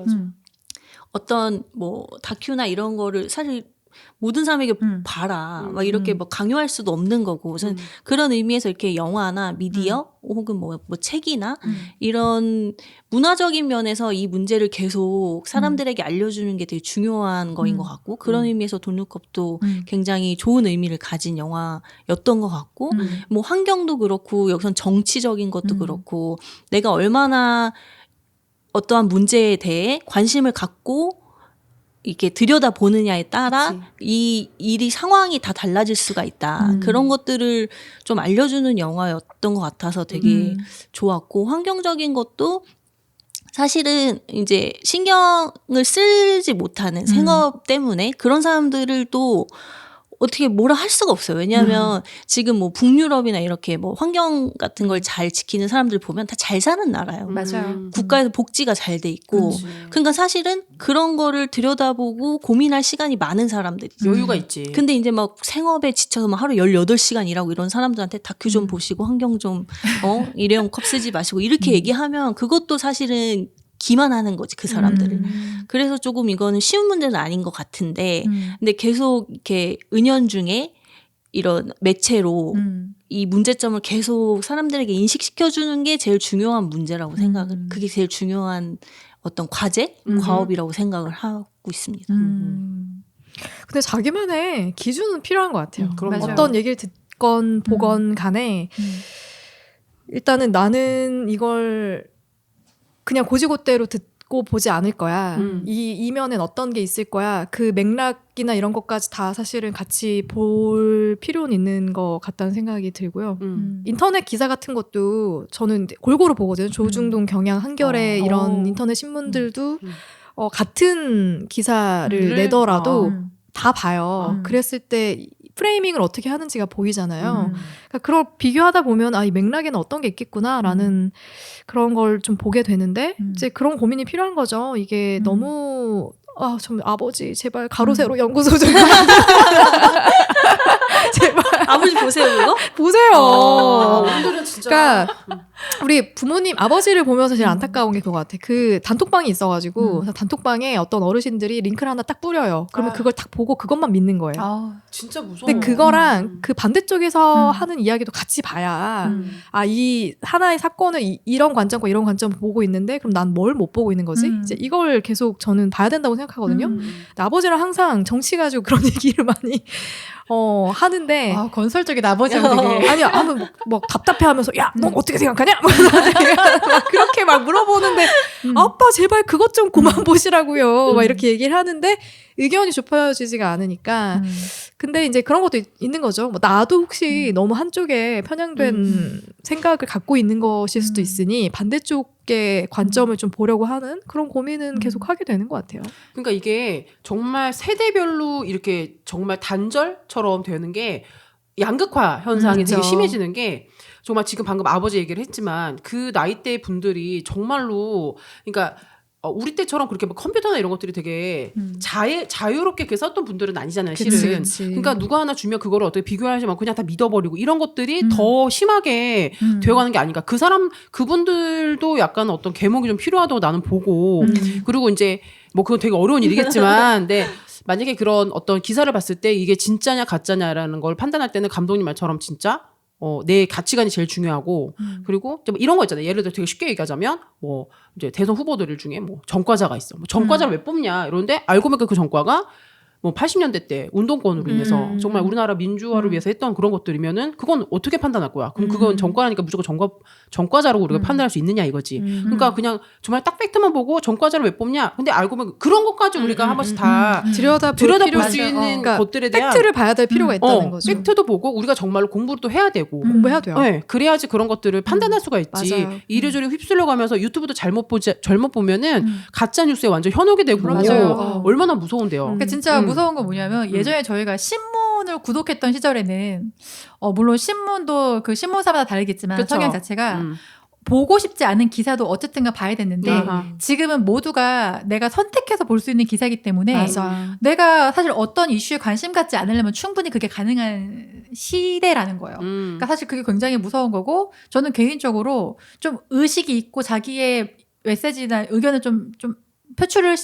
어떤 뭐 다큐나 이런 거를 사실 모든 사람에게 봐라 막 이렇게 뭐 강요할 수도 없는 거고 우선 그런 의미에서 이렇게 영화나 미디어 혹은 뭐 책이나 이런 문화적인 면에서 이 문제를 계속 사람들에게 알려주는 게 되게 중요한 거인 것 같고 그런 의미에서 돈룩컵도 굉장히 좋은 의미를 가진 영화였던 것 같고 뭐 환경도 그렇고 여기선 정치적인 것도 그렇고 내가 얼마나 어떠한 문제에 대해 관심을 갖고 이렇게 들여다보느냐에 따라 그치. 이 일이 상황이 다 달라질 수가 있다. 그런 것들을 좀 알려주는 영화였던 것 같아서 되게 좋았고 환경적인 것도 사실은 이제 신경을 쓰지 못하는 생업 때문에 그런 사람들을 또 어떻게 뭐라 할 수가 없어요. 왜냐하면 지금 뭐 북유럽이나 이렇게 뭐 환경 같은 걸 잘 지키는 사람들 보면 다 잘 사는 나라예요. 맞아요. 국가에서 복지가 잘 돼 있고. 그러니까 사실은 그런 거를 들여다보고 고민할 시간이 많은 사람들이죠. 여유가 있지. 근데 이제 막 생업에 지쳐서 막 하루 18시간 일하고 이런 사람들한테 다큐 좀 보시고 환경 좀 일회용 컵 쓰지 마시고 이렇게 얘기하면 그것도 사실은 기만하는 거지 그 사람들을. 그래서 조금 이거는 쉬운 문제는 아닌 것 같은데 근데 계속 이렇게 은연중에 이런 매체로 이 문제점을 계속 사람들에게 인식시켜주는 게 제일 중요한 문제라고 생각을 그게 제일 중요한 어떤 과제, 과업이라고 생각을 하고 있습니다. 근데 자기만의 기준은 필요한 것 같아요. 맞아요. 어떤 얘기를 듣건 보건 간에 일단은 나는 이걸 그냥 고지고대로 듣고 보지 않을 거야. 이 이면엔 어떤 게 있을 거야. 그 맥락이나 이런 것까지 다 사실은 같이 볼 필요는 있는 것 같다는 생각이 들고요. 인터넷 기사 같은 것도 저는 골고루 보거든요. 조중동, 경향, 한겨레 이런 인터넷 신문들도 같은 기사를 내더라도 다 봐요. 그랬을 때 프레이밍을 어떻게 하는지가 보이잖아요. 그러니까 그걸 비교하다 보면 이 맥락에는 어떤 게 있겠구나라는 그런 걸 좀 보게 되는데 이제 그런 고민이 필요한 거죠. 이게 너무 좀 아버지 제발 가로 세로 연구소 좀 제발 아버지 보세요 그거? 보세요. 오늘은 진짜 그러니까 우리 부모님 아버지를 보면서 제일 안타까운 게 그거 같아. 그 단톡방이 있어가지고 그래서 단톡방에 어떤 어르신들이 링크를 하나 딱 뿌려요. 그러면 그걸 딱 보고 그것만 믿는 거예요. 진짜 무서워. 근데 그거랑 그 반대쪽에서 하는 이야기도 같이 봐야 이 하나의 사건을 이런 관점과 이런 관점을 보고 있는데 그럼 난 뭘 못 보고 있는 거지? 이제 이걸 계속 저는 봐야 된다고 생각하거든요. 근데 아버지랑 항상 정치 가지고 그런 얘기를 많이 하는데 건설적인 아버지하고 되게 아니야 하면 뭐 답답해하면서 야 너 어떻게 생각하냐? 막 그렇게 막 물어보는데 아빠 제발 그것 좀 그만 보시라고요. 막 이렇게 얘기를 하는데 의견이 좁혀지지가 않으니까. 근데 이제 그런 것도 있는 거죠. 뭐 나도 혹시 너무 한쪽에 편향된 생각을 갖고 있는 것일 수도 있으니 반대쪽의 관점을 좀 보려고 하는 그런 고민은 계속 하게 되는 것 같아요. 그러니까 이게 정말 세대별로 이렇게 정말 단절처럼 되는 게 양극화 현상이 되게 그렇죠. 심해지는 게 정말 지금 방금 아버지 얘기를 했지만 그 나이대 분들이 정말로 그러니까 우리 때처럼 그렇게 뭐 컴퓨터나 이런 것들이 되게 자유롭게 이렇게 썼던 분들은 아니잖아요, 실은. 그치. 그러니까 누가 하나 주면 그거를 어떻게 비교하지 말고 그냥 다 믿어버리고 이런 것들이 더 심하게 되어가는 게 아닌가. 그분들도 약간 어떤 계몽이 좀 필요하다고 나는 보고 그리고 이제 뭐 그건 되게 어려운 일이겠지만 근데 만약에 그런 어떤 기사를 봤을 때 이게 진짜냐 가짜냐라는 걸 판단할 때는 감독님 말처럼 진짜 내 가치관이 제일 중요하고 그리고 뭐 이런 거 있잖아요. 예를 들어 되게 쉽게 얘기하자면 뭐 이제 대선 후보들 중에 뭐 전과자가 있어. 뭐 전과자를 왜 뽑냐 이러는데 알고 보니까 그 전과가 뭐 80년대 때 운동권으로 인해서 정말 우리나라 민주화를 위해서 했던 그런 것들이면은 그건 어떻게 판단할 거야? 그럼 그건 전과라니까 무조건 전과자라고 우리가 판단할 수 있느냐 이거지. 그러니까 그냥 정말 딱 팩트만 보고 전과자를 왜 뽑냐? 근데 알고 보면 그런 것까지 우리가 한 번씩 다 들여다볼 수 있는 그러니까 것들에 대한 팩트를 봐야 될 필요가 있다는 거죠. 팩트도 보고 우리가 정말로 공부를 또 해야 되고 공부해야 돼요. 네, 그래야지 그런 것들을 판단할 수가 있지. 맞아요. 이래저래 휩쓸려 가면서 유튜브도 잘못 보면은 가짜 뉴스에 완전 현혹이 되고 맞아요. 얼마나 무서운데요. 그러니까 진짜 무서운 건 뭐냐면 예전에 저희가 신문을 구독했던 시절에는 물론 신문도 그 신문사마다 다르겠지만 그쵸. 성향 자체가 보고 싶지 않은 기사도 어쨌든가 봐야 됐는데 지금은 모두가 내가 선택해서 볼 수 있는 기사이기 때문에 맞아. 내가 사실 어떤 이슈에 관심 갖지 않으려면 충분히 그게 가능한 시대라는 거예요. 그러니까 사실 그게 굉장히 무서운 거고 저는 개인적으로 좀 의식이 있고 자기의 메시지나 의견을 좀 표출을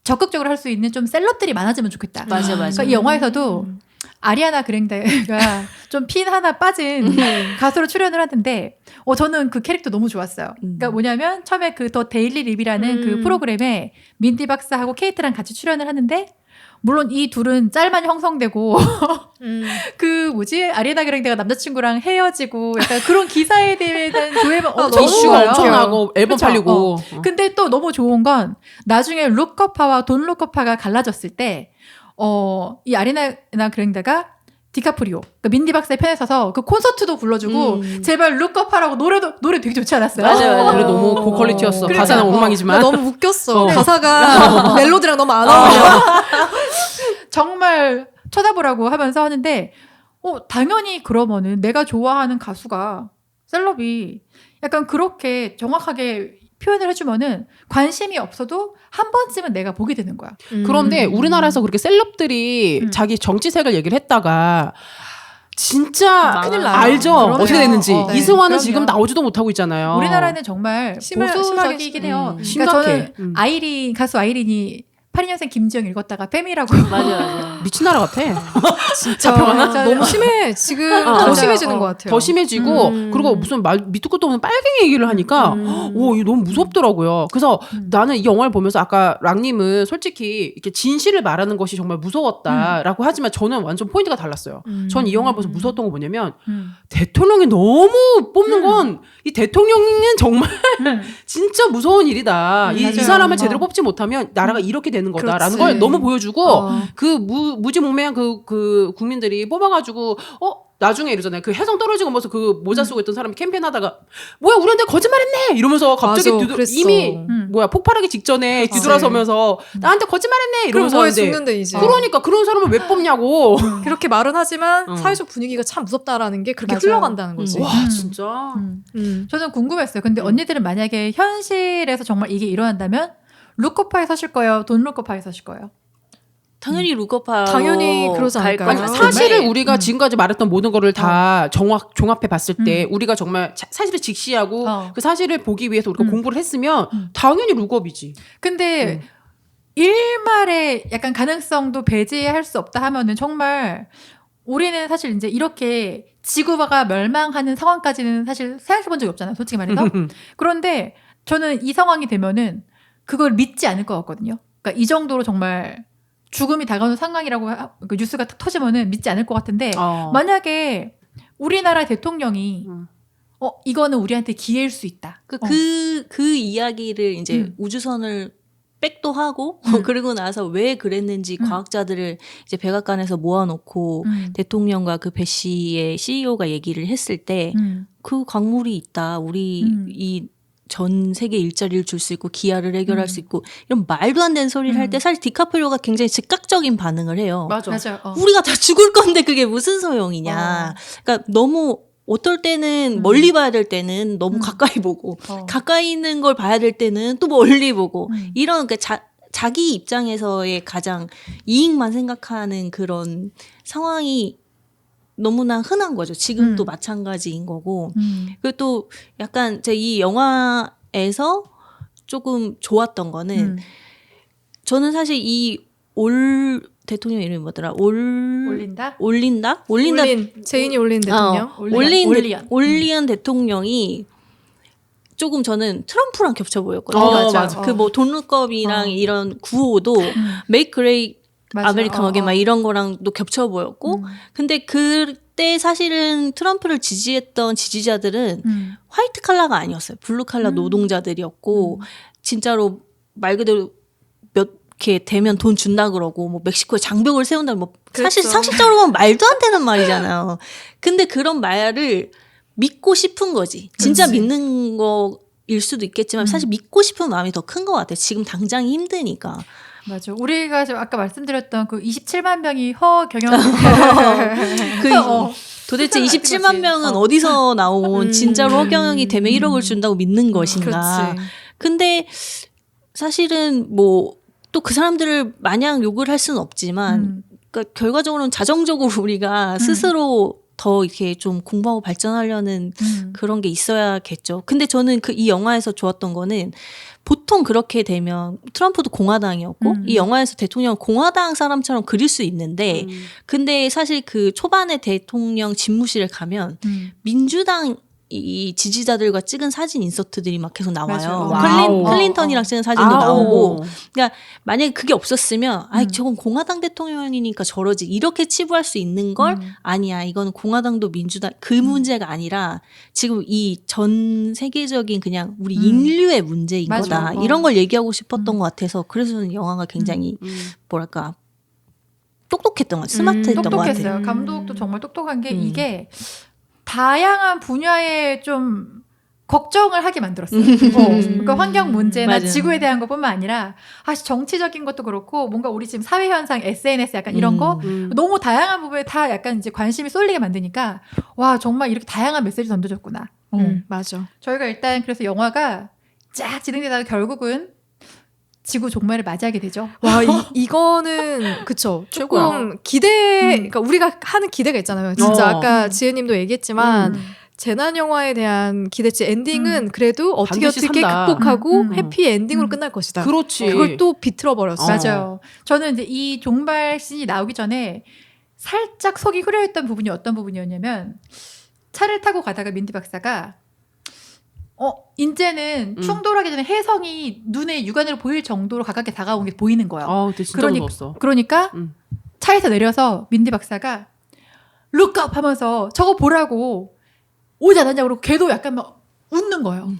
적극적으로 할 수 있는 좀 셀럽들이 많아지면 좋겠다. 맞아. 그러니까 이 영화에서도 아리아나 그랭데가 좀 핀 하나 빠진 가수로 출연을 하는데 저는 그 캐릭터 너무 좋았어요. 그러니까 뭐냐면 처음에 그 더 데일리 립이라는 그 프로그램에 민디 박사하고 케이트랑 같이 출연을 하는데 물론 이 둘은 짤만 형성되고 그 뭐지 아리아나 그랭데가 남자친구랑 헤어지고 약간 그런 기사에 대한 조회가 엄청 이슈가 있어요. 엄청나고 앨범 그쵸? 팔리고 근데 또 너무 좋은 건 나중에 루커파와 돈 루커파가 갈라졌을 때 이 아리아나 그랭데가 디카프리오, 그러니까 민디 박사의 편에 서서 그 콘서트도 불러주고 제발 루커파라고 노래 되게 좋지 않았어요? 맞아요. 그래 너무 고퀄리티였어. 그러니까. 가사는 엉망이지만 너무 웃겼어. 가사가 멜로디랑 너무 안 어울려. 정말 쳐다보라고 하면서 하는데 당연히 그러면은 내가 좋아하는 가수가 셀럽이 약간 그렇게 정확하게 표현을 해주면은 관심이 없어도 한 번쯤은 내가 보게 되는 거야. 그런데 우리나라에서 그렇게 셀럽들이 자기 정치색을 얘기를 했다가 진짜 큰일 나요. 알죠? 그럼요. 어떻게 됐는지. 네, 이승환은 그럼요. 지금 나오지도 못하고 있잖아요. 우리나라는 정말 보수적이긴 해요. 그러니까 심각해. 저는 가수 아이린이 82년생 김지영 읽었다가 팸이라고. 맞아. 미친 나라 같아. 진짜 잡혀가나? 너무 심해. 지금 더 맞아요. 심해지는 것 같아요. 더 심해지고 그리고 무슨 밑도 끝도 없는 빨갱이 얘기를 하니까 이거 너무 무섭더라고요. 그래서 나는 이 영화를 보면서 아까 랑님은 솔직히 이렇게 진실을 말하는 것이 정말 무서웠다라고 하지만 저는 완전 포인트가 달랐어요. 전 이 영화를 보면서 무서웠던 거 뭐냐면 대통령이 너무 뽑는 건 이 대통령은 정말 진짜 무서운 일이다. 이 맞아요. 사람을 제대로 뽑지 못하면 나라가 이렇게 되는 거다라는 그렇지. 걸 너무 보여주고 그 무지몽매한 그 국민들이 뽑아가지고 나중에 이러잖아요. 그 해성 떨어지고 모서 그 모자 쓰고 있던 사람이 캠페인하다가 뭐야 우리한테 거짓말했네 이러면서 갑자기 맞아, 그랬어. 이미 뭐야 폭발하기 직전에 뒤돌아서면서 나한테 거짓말했네 그럼 이러면서 뭐해 하는데 죽는데 이제. 그러니까 그런 사람을 왜 뽑냐고. 그렇게 말은 하지만 사회적 분위기가 참 무섭다라는 게 그렇게 맞아. 흘러간다는 거지. 와 진짜. 저는 궁금했어요. 근데 언니들은 만약에 현실에서 정말 이게 일어난다면 루커파에 서실 거예요? 돈 루커파에 서실 거예요? 당연히 루커파 당연히 그러지 않을까요? 아니, 사실을 네. 우리가 지금까지 말했던 모든 거를 다 종합해 봤을 때 우리가 정말 사실을 직시하고 그 사실을 보기 위해서 우리가 공부를 했으면 당연히 룩업이지. 근데 일말의 약간 가능성도 배제할 수 없다 하면은 정말 우리는 사실 이제 이렇게 지구가 멸망하는 상황까지는 사실 생각해 본 적이 없잖아요. 솔직히 말해서. 그런데 저는 이 상황이 되면은 그걸 믿지 않을 것 같거든요. 그러니까 이 정도로 정말 죽음이 다가오는 상황이라고 그 뉴스가 탁 터지면은 믿지 않을 것 같은데 만약에 우리나라 대통령이 이거는 우리한테 기회일 수 있다. 그 이야기를 이제 우주선을 백도 하고 그러고 나서 왜 그랬는지 과학자들을 이제 백악관에서 모아놓고 대통령과 그 배 씨의 CEO가 얘기를 했을 때 그 광물이 있다. 우리 이 전 세계 일자리를 줄 수 있고 기아를 해결할 수 있고 이런 말도 안 되는 소리를 할 때 사실 디카프리오가 굉장히 즉각적인 반응을 해요. 맞아. 우리가 다 죽을 건데 그게 무슨 소용이냐. 그러니까 너무 어떨 때는 멀리 봐야 될 때는 너무 가까이 보고 가까이 있는 걸 봐야 될 때는 또 멀리 보고 이런 그 자기 입장에서의 가장 이익만 생각하는 그런 상황이 너무나 흔한 거죠. 지금도 마찬가지인 거고. 그리고 또 약간 제 이 영화에서 조금 좋았던 거는 저는 사실 이 대통령 이름이 뭐더라? 올린다? 제인이 올린 대통령. 올리언 대통령이 조금 저는 트럼프랑 겹쳐 보였거든요. 맞아. 그 뭐 돈룩업이랑 이런 구호도 Make Great 아메리칸하게 막 이런 거랑도 겹쳐 보였고 근데 그때 사실은 트럼프를 지지했던 지지자들은 화이트 칼라가 아니었어요. 블루 칼라 노동자들이었고 진짜로 말 그대로 몇 개 되면 돈 준다 그러고 뭐 멕시코에 장벽을 세운다 뭐 사실 그렇죠. 상식적으로 보면 말도 안 되는 말이잖아요. 근데 그런 말을 믿고 싶은 거지. 진짜 믿는 거일 수도 있겠지만 사실 믿고 싶은 마음이 더 큰 것 같아요. 지금 당장이 힘드니까. 맞아. 우리가 지금 아까 말씀드렸던 그 27만 명이 허경영 도대체 세상을 27만 아끼는 명은 거지. 어디서 나온 진짜로 허경영이 되면 1억을 준다고 믿는 것인가. 그렇지. 근데 사실은 뭐 또 그 사람들을 마냥 욕을 할 수는 없지만 그러니까 결과적으로는 자정적으로 우리가 스스로 더 이렇게 좀 공부하고 발전하려는 그런 게 있어야겠죠. 근데 저는 이 영화에서 좋았던 거는 보통 그렇게 되면 트럼프도 공화당이었고 이 영화에서 대통령 공화당 사람처럼 그릴 수 있는데 근데 사실 그 초반에 대통령 집무실에 가면 민주당 이 지지자들과 찍은 사진 인서트들이 막 계속 나와요. 클린턴이랑 찍은 사진도 나오고. 그러니까 만약에 그게 없었으면 저건 공화당 대통령이니까 저러지 이렇게 치부할 수 있는 걸 아니야. 이건 공화당도 민주당 그 문제가 아니라 지금 이 전 세계적인 그냥 우리 인류의 문제인 맞아. 거다. 이런 걸 얘기하고 싶었던 것 같아서 그래서 저는 영화가 굉장히 뭐랄까 똑똑했던 것 같아요. 스마트했던 것 같아요. 똑똑했어요. 감독도 정말 똑똑한 게 이게 다양한 분야에 좀 걱정을 하게 만들었어요. 그러니까 환경 문제나 맞아요. 지구에 대한 것뿐만 아니라 정치적인 것도 그렇고 뭔가 우리 지금 사회 현상, SNS 약간 이런 거 너무 다양한 부분에 다 약간 이제 관심이 쏠리게 만드니까 와 정말 이렇게 다양한 메시지 던져줬구나. 맞아. 저희가 일단 그래서 영화가 쫙 진행되다가 결국은 지구 종말을 맞이하게 되죠. 와, 이거는, 그쵸. 조금 그러니까 우리가 하는 기대가 있잖아요. 진짜 아까 지혜님도 얘기했지만, 재난 영화에 대한 기대치 엔딩은 그래도 어떻게 반드시 산다. 극복하고 해피 엔딩으로 끝날 것이다. 그렇지. 그걸 또 비틀어 버렸어. 맞아요. 저는 이제 이 종말 씬이 나오기 전에 살짝 속이 후련했던 부분이 어떤 부분이었냐면, 차를 타고 가다가 민디 박사가 이제는 충돌하기 전에 혜성이 눈에 육안으로 보일 정도로 가깝게 다가온 게 보이는 거예요. 근데 진짜 무서웠어. 그러니까 차에서 내려서 민디 박사가 룩업 하면서 저거 보라고 오지 않았냐고 그러고 걔도 약간 막 웃는 거예요.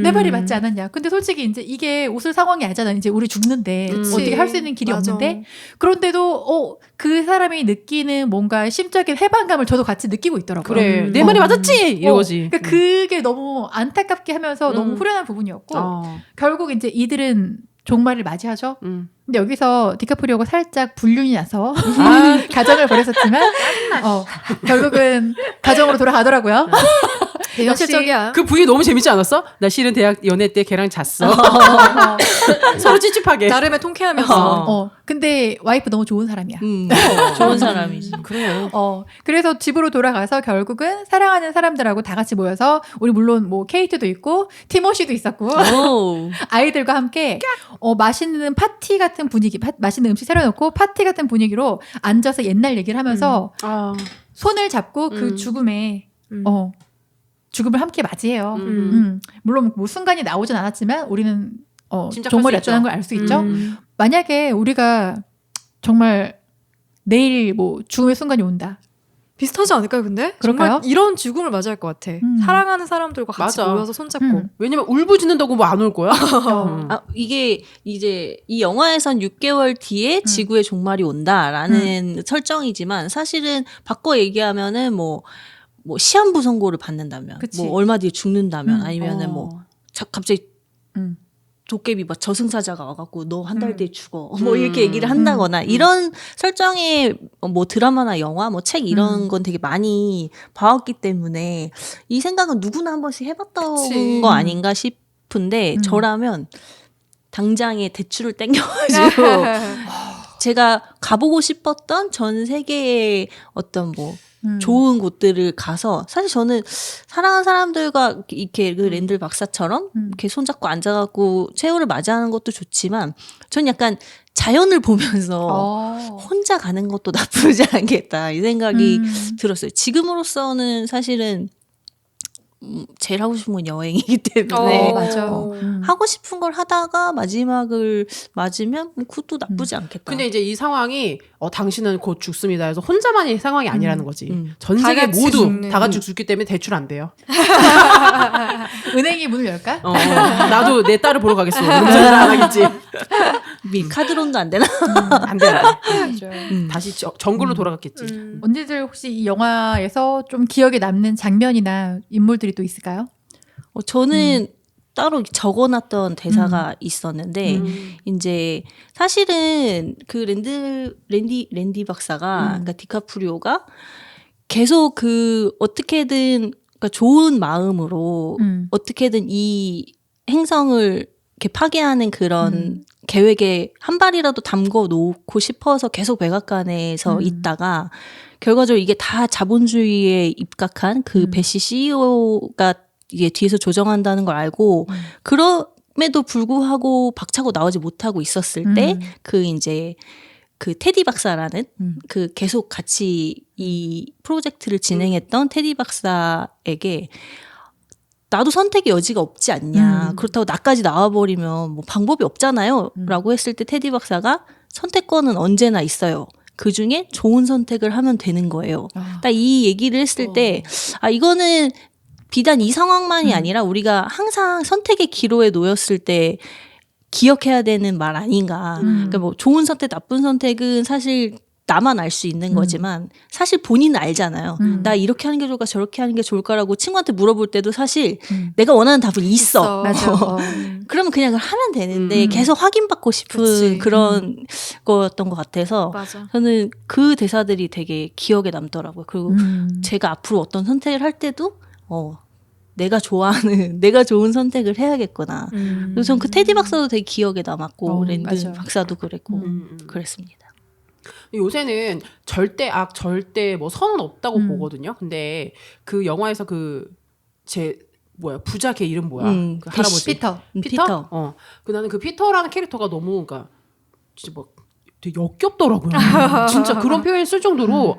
내 말이 맞지 않았냐. 근데 솔직히 이제 이게 웃을 상황이 아니잖아. 이제 우리 죽는데 그치. 어떻게 할 수 있는 길이 맞아. 없는데 그런데도 그 사람이 느끼는 뭔가 심적인 해방감을 저도 같이 느끼고 있더라고요. 그래 내 말이 맞았지 이거지. 그러니까 그게 너무 안타깝게 하면서 너무 후련한 부분이었고 결국 이제 이들은 종말을 맞이하죠. 근데 여기서 디카프리오가 살짝 불륜이 나서 가정을 벌였었지만 결국은 가정으로 돌아가더라고요. 현실적이야. 그 부위 너무 재밌지 않았어? 나 실은 대학 연애 때 걔랑 잤어. 서로 찝찝하게. 나름의 통쾌하면서. 근데 와이프 너무 좋은 사람이야. 좋은 사람이지. 그래요. 그래서 집으로 돌아가서 결국은 사랑하는 사람들하고 다 같이 모여서 우리 물론 뭐 케이트도 있고 티모시도 있었고 오. 아이들과 함께 맛있는 파티 같은 분위기, 맛있는 음식 차려놓고 파티 같은 분위기로 앉아서 옛날 얘기를 하면서 손을 잡고 그 죽음에 죽음을 함께 맞이해요. 물론 뭐 순간이 나오진 않았지만 우리는 정말 였다는 걸 알 수 있죠. 만약에 우리가 정말 내일 뭐 죽음의 순간이 온다. 비슷하지 않을까요, 근데? 그럴까요? 정말 이런 죽음을 맞이할 것 같아. 사랑하는 사람들과 같이 맞아. 모여서 손잡고. 왜냐면 울부짖는다고 뭐 안 올 거야? 이게 이제 이 영화에선 6개월 뒤에 지구의 종말이 온다라는 설정이지만 사실은 바꿔 얘기하면은 뭐 시한부 선고를 받는다면, 그치. 뭐 얼마 뒤에 죽는다면, 아니면은 뭐 갑자기 도깨비 막 저승사자가 와갖고 너 한 달 뒤에 죽어 뭐 이렇게 얘기를 한다거나 이런 설정의 뭐 드라마나 영화 뭐 책 이런 건 되게 많이 봐왔기 때문에 이 생각은 누구나 한 번씩 해봤던 그치. 거 아닌가 싶은데 저라면 당장에 대출을 땡겨가지고 제가 가보고 싶었던 전 세계의 어떤 뭐 좋은 곳들을 가서 사실 저는 사랑하는 사람들과 이렇게 그 랜들 박사처럼 이렇게 손잡고 앉아갖고 최후를 맞이하는 것도 좋지만 전 약간 자연을 보면서 혼자 가는 것도 나쁘지 않겠다 이 생각이 들었어요. 지금으로서는 사실은 제일 하고 싶은 건 여행이기 때문에 맞아. 하고 싶은 걸 하다가 마지막을 맞으면 뭐 그것도 나쁘지 않겠다. 근데 이제 이 상황이 당신은 곧 죽습니다 해서 혼자만의 상황이 아니라는 거지. 전 다 세계 같이 모두 죽는. 다 같이 죽기 때문에 대출 안 돼요. 은행이 문을 열까? 나도 내 딸을 보러 가겠어. 무슨 일 안 하겠지. 카드론도 안 되나? 안 돼. 맞아. 다시 정글로 돌아갔겠지. 언니들 혹시 이 영화에서 좀 기억에 남는 장면이나 인물들이 또 있을까요? 저는 따로 적어놨던 대사가 있었는데 이제 사실은 그 랜디 박사가 그러니까 디카프리오가 계속 그 어떻게든 그러니까 좋은 마음으로 어떻게든 이 행성을 이렇게 파괴하는 그런 계획에 한 발이라도 담궈 놓고 싶어서 계속 백악관에서 있다가 결과적으로 이게 다 자본주의에 입각한 그 베시 CEO가 이게 뒤에서 조정한다는 걸 알고 그럼에도 불구하고 박차고 나오지 못하고 있었을 때 그 이제 그 테디 박사라는 그 계속 같이 이 프로젝트를 진행했던 테디 박사에게 나도 선택의 여지가 없지 않냐. 그렇다고 나까지 나와버리면 뭐 방법이 없잖아요. 라고 했을 때 테디 박사가 선택권은 언제나 있어요. 그중에 좋은 선택을 하면 되는 거예요. 딱 이 얘기를 했을 때 이거는 비단 이 상황만이 아니라 우리가 항상 선택의 기로에 놓였을 때 기억해야 되는 말 아닌가. 그러니까 뭐 좋은 선택, 나쁜 선택은 사실 나만 알 수 있는 거지만 사실 본인은 알잖아요. 나 이렇게 하는 게 좋을까 저렇게 하는 게 좋을까라고 친구한테 물어볼 때도 사실 내가 원하는 답은 있어. 맞아. 그러면 그냥 그걸 하면 되는데 계속 확인받고 싶은 그치. 그런 거였던 것 같아서 맞아. 저는 그 대사들이 되게 기억에 남더라고요. 그리고 제가 앞으로 어떤 선택을 할 때도 내가 좋아하는 내가 좋은 선택을 해야겠구나. 그래서 전 그 테디 박사도 되게 기억에 남았고 랜드 맞아. 박사도 그랬고 그랬습니다. 요새는 절대 악, 절대 뭐 선은 없다고 보거든요. 근데 그 영화에서 부자 걔 이름 뭐야? 그 할아버지. 피터. 피터? 나는 그 피터라는 캐릭터가 너무 그러니까 진짜 뭐 되게 역겹더라고요. 진짜 그런 표현을 쓸 정도로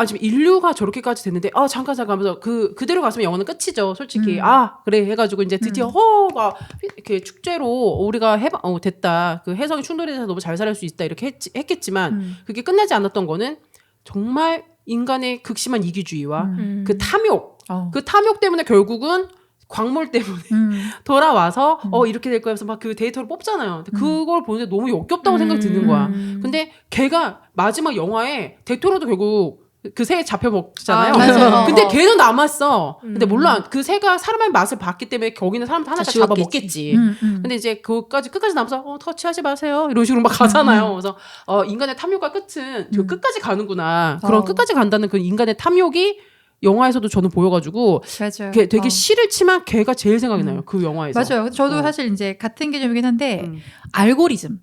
지금 인류가 저렇게까지 됐는데 잠깐 하면서 그대로 갔으면 영화는 끝이죠. 솔직히 그래 해가지고 이제 드디어 허가 이렇게 축제로 우리가 됐다. 그 해성이 충돌해서 너무 잘 살 수 있다 이렇게 했겠지만 그게 끝나지 않았던 거는 정말 인간의 극심한 이기주의와 그 탐욕 그 탐욕 때문에 결국은 광몰 때문에 음. 돌아와서 이렇게 될 거야 해서 막 그 데이터를 뽑잖아요. 근데 그걸 보는데 너무 역겹다고 생각이 드는 거야. 근데 걔가 마지막 영화에 덱토로도 결국 그 새에 잡혀 먹잖아요. 아, 맞아요. 근데 걔는 남았어. 근데 물론 그 새가 사람의 맛을 봤기 때문에 거기는 사람 하나 다 잡아 먹겠지. 근데 이제 그것까지 끝까지 남아서 터치하지 마세요. 이런 식으로 막 가잖아요. 그래서 인간의 탐욕과 끝은 저 끝까지 가는구나. 그런 끝까지 간다는 그 인간의 탐욕이 영화에서도 저는 보여가지고 맞아요. 걔 되게 시를 치면 걔가 제일 생각이 나요. 그 영화에서. 맞아요. 저도 사실 이제 같은 개념이긴 한데 알고리즘.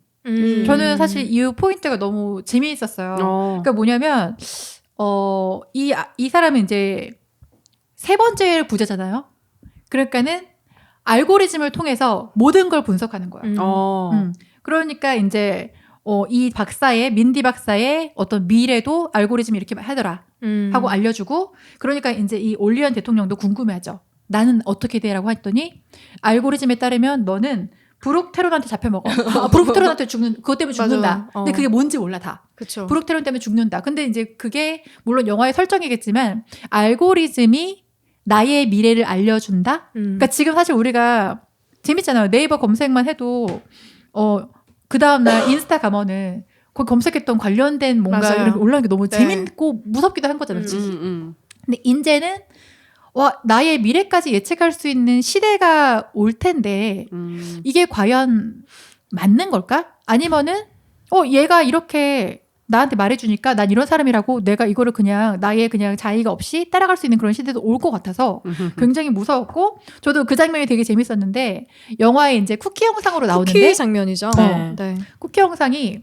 저는 사실 이 포인트가 너무 재미있었어요. 그러니까 뭐냐면 이 사람은 이제 세 번째 부자잖아요. 그러니까는 알고리즘을 통해서 모든 걸 분석하는 거야. 그러니까 이제 이 박사의 민디 박사의 어떤 미래도 알고리즘이 이렇게 하더라 하고 알려주고, 그러니까 이제 이 올리언 대통령도 궁금해하죠. 나는 어떻게 돼라고 했더니 알고리즘에 따르면 너는 브룩테론한테 잡혀 먹어. 브룩테론한테 죽는, 그것 때문에 죽는다. 근데 그게 뭔지 몰라 다. 그쵸. 브룩테론 때문에 죽는다. 근데 이제 그게 물론 영화의 설정이겠지만 알고리즘이 나의 미래를 알려준다. 그러니까 지금 사실 우리가 재밌잖아요. 네이버 검색만 해도 그 다음날 인스타 가면은 거기 검색했던 관련된 뭔가 맞아요. 이런 게 올라오는 게 너무 네. 재밌고 무섭기도 한 거잖아요. 근데 이제는 나의 미래까지 예측할 수 있는 시대가 올 텐데 이게 과연 맞는 걸까? 아니면은 얘가 이렇게 나한테 말해주니까 난 이런 사람이라고 내가 이거를 그냥 나의 그냥 자의가 없이 따라갈 수 있는 그런 시대도 올 것 같아서 굉장히 무서웠고, 저도 그 장면이 되게 재밌었는데 영화에 이제 쿠키 영상으로 나오는데 쿠키 장면이죠. 네. 쿠키 영상이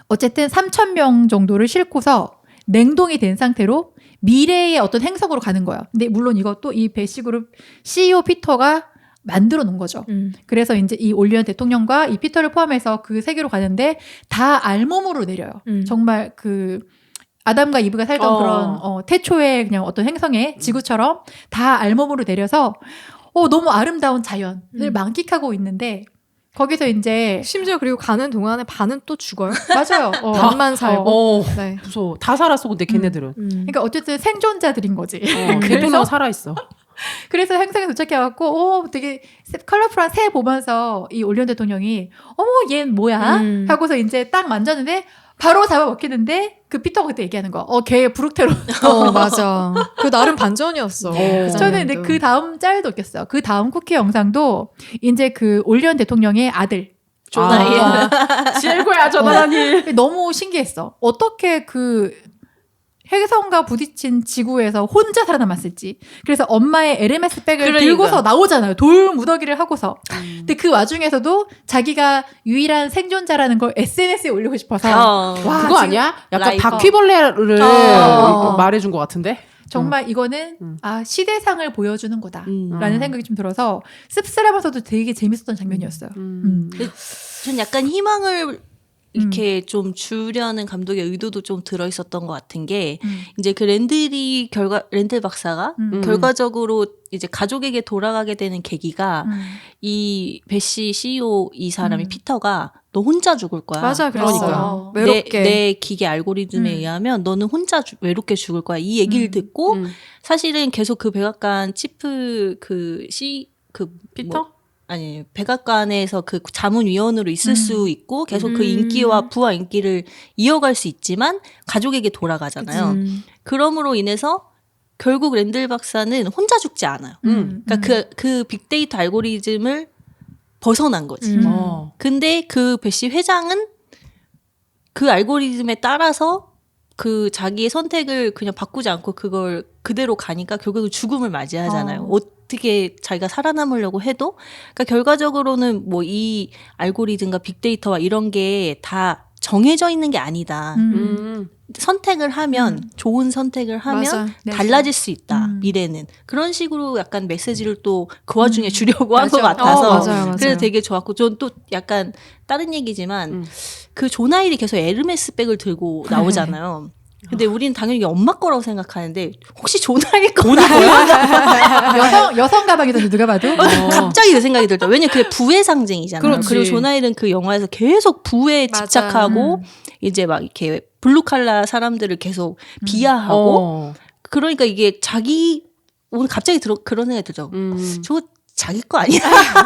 어쨌든 3,000명 정도를 싣고서 냉동이 된 상태로 미래의 어떤 행성으로 가는 거예요. 근데 물론 이것도 이 배시그룹 CEO 피터가 만들어 놓은 거죠. 그래서 이제 이 올리언 대통령과 이 피터를 포함해서 그 세계로 가는데 다 알몸으로 내려요. 정말 그 아담과 이브가 살던 그런 태초의 그냥 어떤 행성의 지구처럼 다 알몸으로 내려서 너무 아름다운 자연을 만끽하고 있는데, 거기서 이제 심지어 그리고 가는 동안에 반은 또 죽어요. 맞아요. 반만 살고. 네. 무서워. 다 살았어. 근데 걔네들은. 그러니까 어쨌든 생존자들인 거지. 대통령 살아있어. 그래서 행성에 도착해갖고 되게 컬러풀한 새 보면서 이 올리언 대통령이 얘는 뭐야? 하고서 이제 딱 만졌는데 바로 잡아먹히는데 그 피터가 그때 얘기하는 거. 걔 브룩테론. 맞아. 그 나름 반전이었어. 그 저는 근데 장면도. 그 다음 짤도 웃겼어요. 그 다음 쿠키 영상도 이제 그 올리언 대통령의 아들 조나일. 제일고야 조나단이. 너무 신기했어. 어떻게 그 행성과 부딪힌 지구에서 혼자 살아남았을지. 그래서 엄마의 에르메스 백을 그러니까. 들고서 나오잖아요. 돌 무더기를 하고서. 근데 그 와중에서도 자기가 유일한 생존자라는 걸 SNS에 올리고 싶어서 와, 그거 지금 아니야? 약간 라이커. 바퀴벌레를 말해준 것 같은데? 정말 이거는 시대상을 보여주는 거다라는 생각이 좀 들어서 씁쓸하면서도 되게 재밌었던 장면이었어요. 전 약간 희망을 이렇게 좀 주려는 감독의 의도도 좀 들어 있었던 것 같은 게 이제 그 렌델 박사가 결과적으로 이제 가족에게 돌아가게 되는 계기가 이 배시 CEO 이 사람이 피터가 너 혼자 죽을 거야. 맞아, 그러니까 외롭게 내 기계 알고리즘에 의하면 너는 혼자 외롭게 죽을 거야. 이 얘기를 듣고 사실은 계속 그 백악관 치프 피터? 아니 백악관에서 그 자문위원으로 있을 수 있고 계속 그 인기와 부와 인기를 이어갈 수 있지만 가족에게 돌아가잖아요. 그럼으로 인해서 결국 렌델 박사는 혼자 죽지 않아요. 그러니까 그 빅데이터 알고리즘을 벗어난 거지. 근데 그 배시 회장은 그 알고리즘에 따라서 그 자기의 선택을 그냥 바꾸지 않고 그걸 그대로 가니까 결국은 죽음을 맞이하잖아요. 어떻게 자기가 살아남으려고 해도. 그러니까 결과적으로는 뭐 이 알고리즘과 빅데이터와 이런 게 다 정해져 있는 게 아니다. 선택을 하면 좋은 선택을 하면 맞아. 달라질 수 있다. 미래는. 그런 식으로 약간 메시지를 또 그 와중에 주려고 한 것 같아서 맞아요. 그래서 되게 좋았고 전 또 약간 다른 얘기지만 그 조나일이 계속 에르메스 백을 들고 나오잖아요. 근데 우리는 당연히 이게 엄마 거라고 생각하는데 혹시 조나일 거야? 여성 가방이던데 누가 봐도. 갑자기 그 생각이 들죠. 왜냐면 그게 부의 상징이잖아요. 그렇지. 그리고 조나일은 그 영화에서 계속 부에 맞아. 집착하고 이제 막 이렇게 블루 칼라 사람들을 계속 비하하고 그러니까 이게 자기 오늘 갑자기 그런 생각이 들죠. 저거 자기 거 아니야?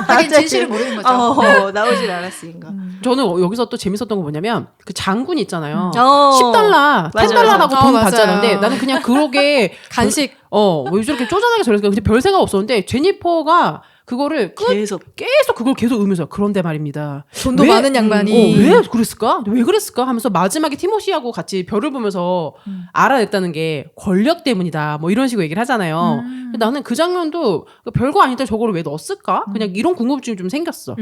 자기 진실을 모르는 거죠. 나오질 않았으니까. 저는 여기서 또 재밌었던 거 뭐냐면 그 장군 있잖아요. 어. 10달러, 맞아, 10달러라고 맞아. 돈 맞아요. 받잖아요. 나는 그냥 그러게 간식. 왜 저렇게 쪼잔하게 저랬을까? 근데 별 생각 없었는데 제니퍼가 그거를 계속 그걸 계속 의면서 그런데 말입니다. 돈도 왜- 많은 양반이. 왜 그랬을까? 왜 그랬을까? 하면서 마지막에 티모시하고 같이 별을 보면서 알아냈다는 게 권력 때문이다. 뭐 이런 식으로 얘기를 하잖아요. 근데 나는 그 장면도 별거 아닌데 저거를 왜 넣었을까? 그냥 이런 궁금증이 좀 생겼어.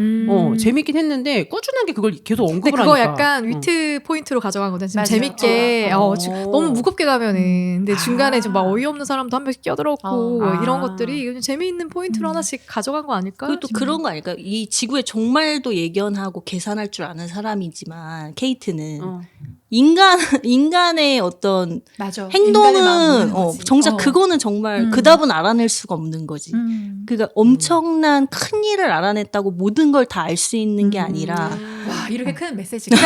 재밌긴 했는데 꾸준하게 그걸 계속 근데 언급을 그거 하니까. 약간 위트 포인트로 가져가거든. 좀 맞아. 재밌게. 너무 무겁게 가면은. 근데 중간에 좀 막 아. 어이없는 사람도 한 명씩 껴들었고 아. 이런 것들이 그냥 재미있는 포인트로 하나씩 가져간 거 아닐까? 그리고 또 그런 거 아닐까? 이 지구의 종말도 예견하고 계산할 줄 아는 사람이지만 케이트는 인간의 어떤 맞아. 인간의 마음을 행동은 모르는 거지. 정작 그거는 정말 그 답은 알아낼 수가 없는 거지. 그러니까 엄청난 큰 일을 알아냈다고 모든 걸 다 알 수 있는 게 아니라 와 이렇게 큰 메시지가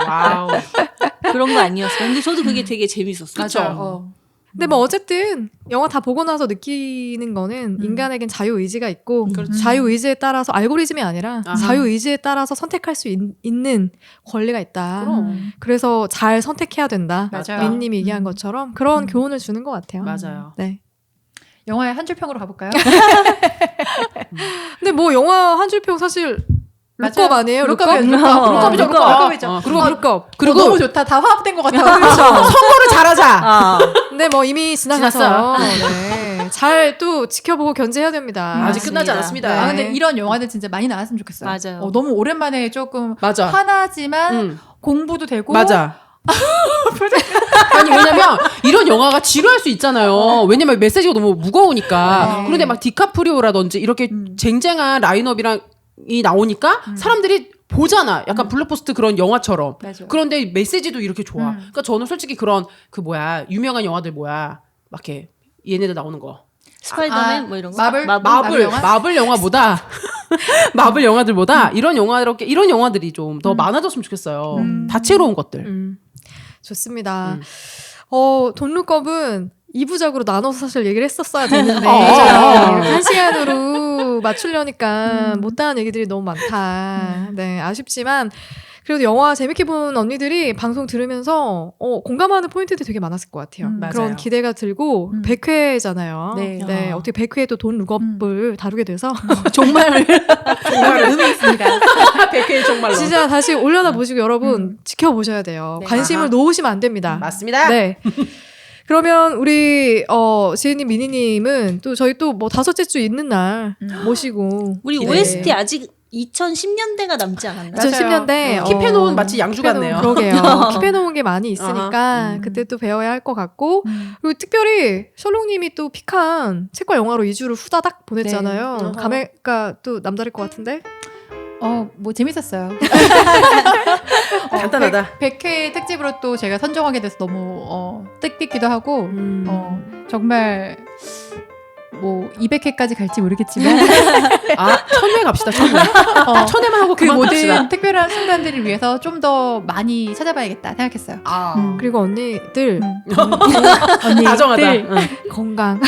와우. 그런 거 아니었어요. 근데 저도 그게 되게 재밌었어요. 맞아. 근데 뭐 어쨌든 영화 다 보고 나서 느끼는 거는 인간에겐 자유의지가 있고 자유의지에 따라서 알고리즘이 아니라 아하. 자유의지에 따라서 선택할 수 있는 권리가 있다. 그럼. 그래서 잘 선택해야 된다. 맞아요. 민님이 얘기한 것처럼 그런 교훈을 주는 것 같아요. 맞아요. 네. 영화의 한 줄 평으로 가볼까요? 근데 뭐 영화 한 줄평 사실 룩업 맞아요. 아니에요? 룩업이죠. 룩업이죠. 룩업이죠. 그리고 룩업. 그리고 너무 좋다. 다 화합된 것 같아. 선거를 잘하자. 근데 뭐 이미 지나가서 네. 잘 또 지켜보고 견제해야 됩니다. 아직 끝나지 않았습니다. 네. 아 근데 이런 영화들 진짜 많이 나왔으면 좋겠어요. 맞아요. 너무 오랜만에 조금 맞아. 화나지만 공부도 되고 맞아. 아니 왜냐면 이런 영화가 지루할 수 있잖아요. 왜냐면 메시지가 너무 무거우니까. 네. 그런데 막 디카프리오라든지 이렇게 쟁쟁한 라인업이랑 이 나오니까 사람들이 보잖아. 약간 블록버스터 그런 영화처럼. 맞아. 그런데 메시지도 이렇게 좋아. 그러니까 저는 솔직히 그런 그 뭐야 유명한 영화들 뭐야 막 이렇게 얘네들 나오는 거. 스파이더맨 뭐 이런 거. 마블? 마블 영화보다 마블 영화들보다 이런 영화들이 좀 더 많아졌으면 좋겠어요. 다채로운 것들. 좋습니다. 돈 룩업은 2부작으로 나눠서 사실 얘기를 했었어야 되는데 맞아요. 한 시간으로 맞추려니까 못다한 얘기들이 너무 많다. 네, 아쉽지만 그래도 영화 재밌게 본 언니들이 방송 들으면서 공감하는 포인트들이 되게 많았을 것 같아요. 맞아요. 그런 기대가 들고 100회잖아요. 네. 어떻게 100회에도 돈 룩업을 다루게 돼서 정말 의미 있습니다. 100회 정말로. 진짜 다시 올려다 보시고 여러분 지켜보셔야 돼요. 네. 관심을 아하. 놓으시면 안 됩니다. 맞습니다. 네. 그러면 우리 지혜님, 미니님은 또 저희 또 뭐 5째 주 있는 날 모시고 우리 네. OST 아직 2010년대가 남지 않았나요? 2010년대 킵해놓은 마치 양주 같네요. 그러게요. 킵해놓은 게 많이 있으니까 그때 또 배워야 할 것 같고 그리고 특별히 셜록님이 또 픽한 책과 영화로 2주를 후다닥 보냈잖아요. 네. 감회가 또 남다를 것 같은데? 뭐 재밌었어요. 간단하다. 100회 특집으로 또 제가 선정하게 돼서 너무 뜻깊기도 하고 정말 뭐 200회까지 갈지 모르겠지만 1000회 갑시다. 1000회. 1000회만 하고 그 그만 모든 갑시다. 특별한 순간들을 위해서 좀 더 많이 찾아봐야겠다 생각했어요. 그리고 언니들 언니들 다정하다. 건강.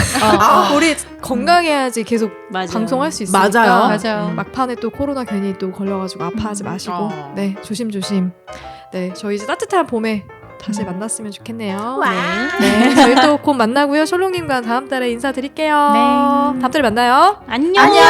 우리 건강해야지 계속 맞아요. 방송할 수 있으니까. 맞아요. 맞아요. 막판에 또 코로나 괜히 또 걸려가지고 아파하지 마시고 네 조심조심. 네 저희 이제 따뜻한 봄에 다시 만났으면 좋겠네요. 네 저희 또 곧 만나고요. 셜록님과 다음 달에 인사드릴게요. 네. 다음 달에 만나요. 안녕. 안녕.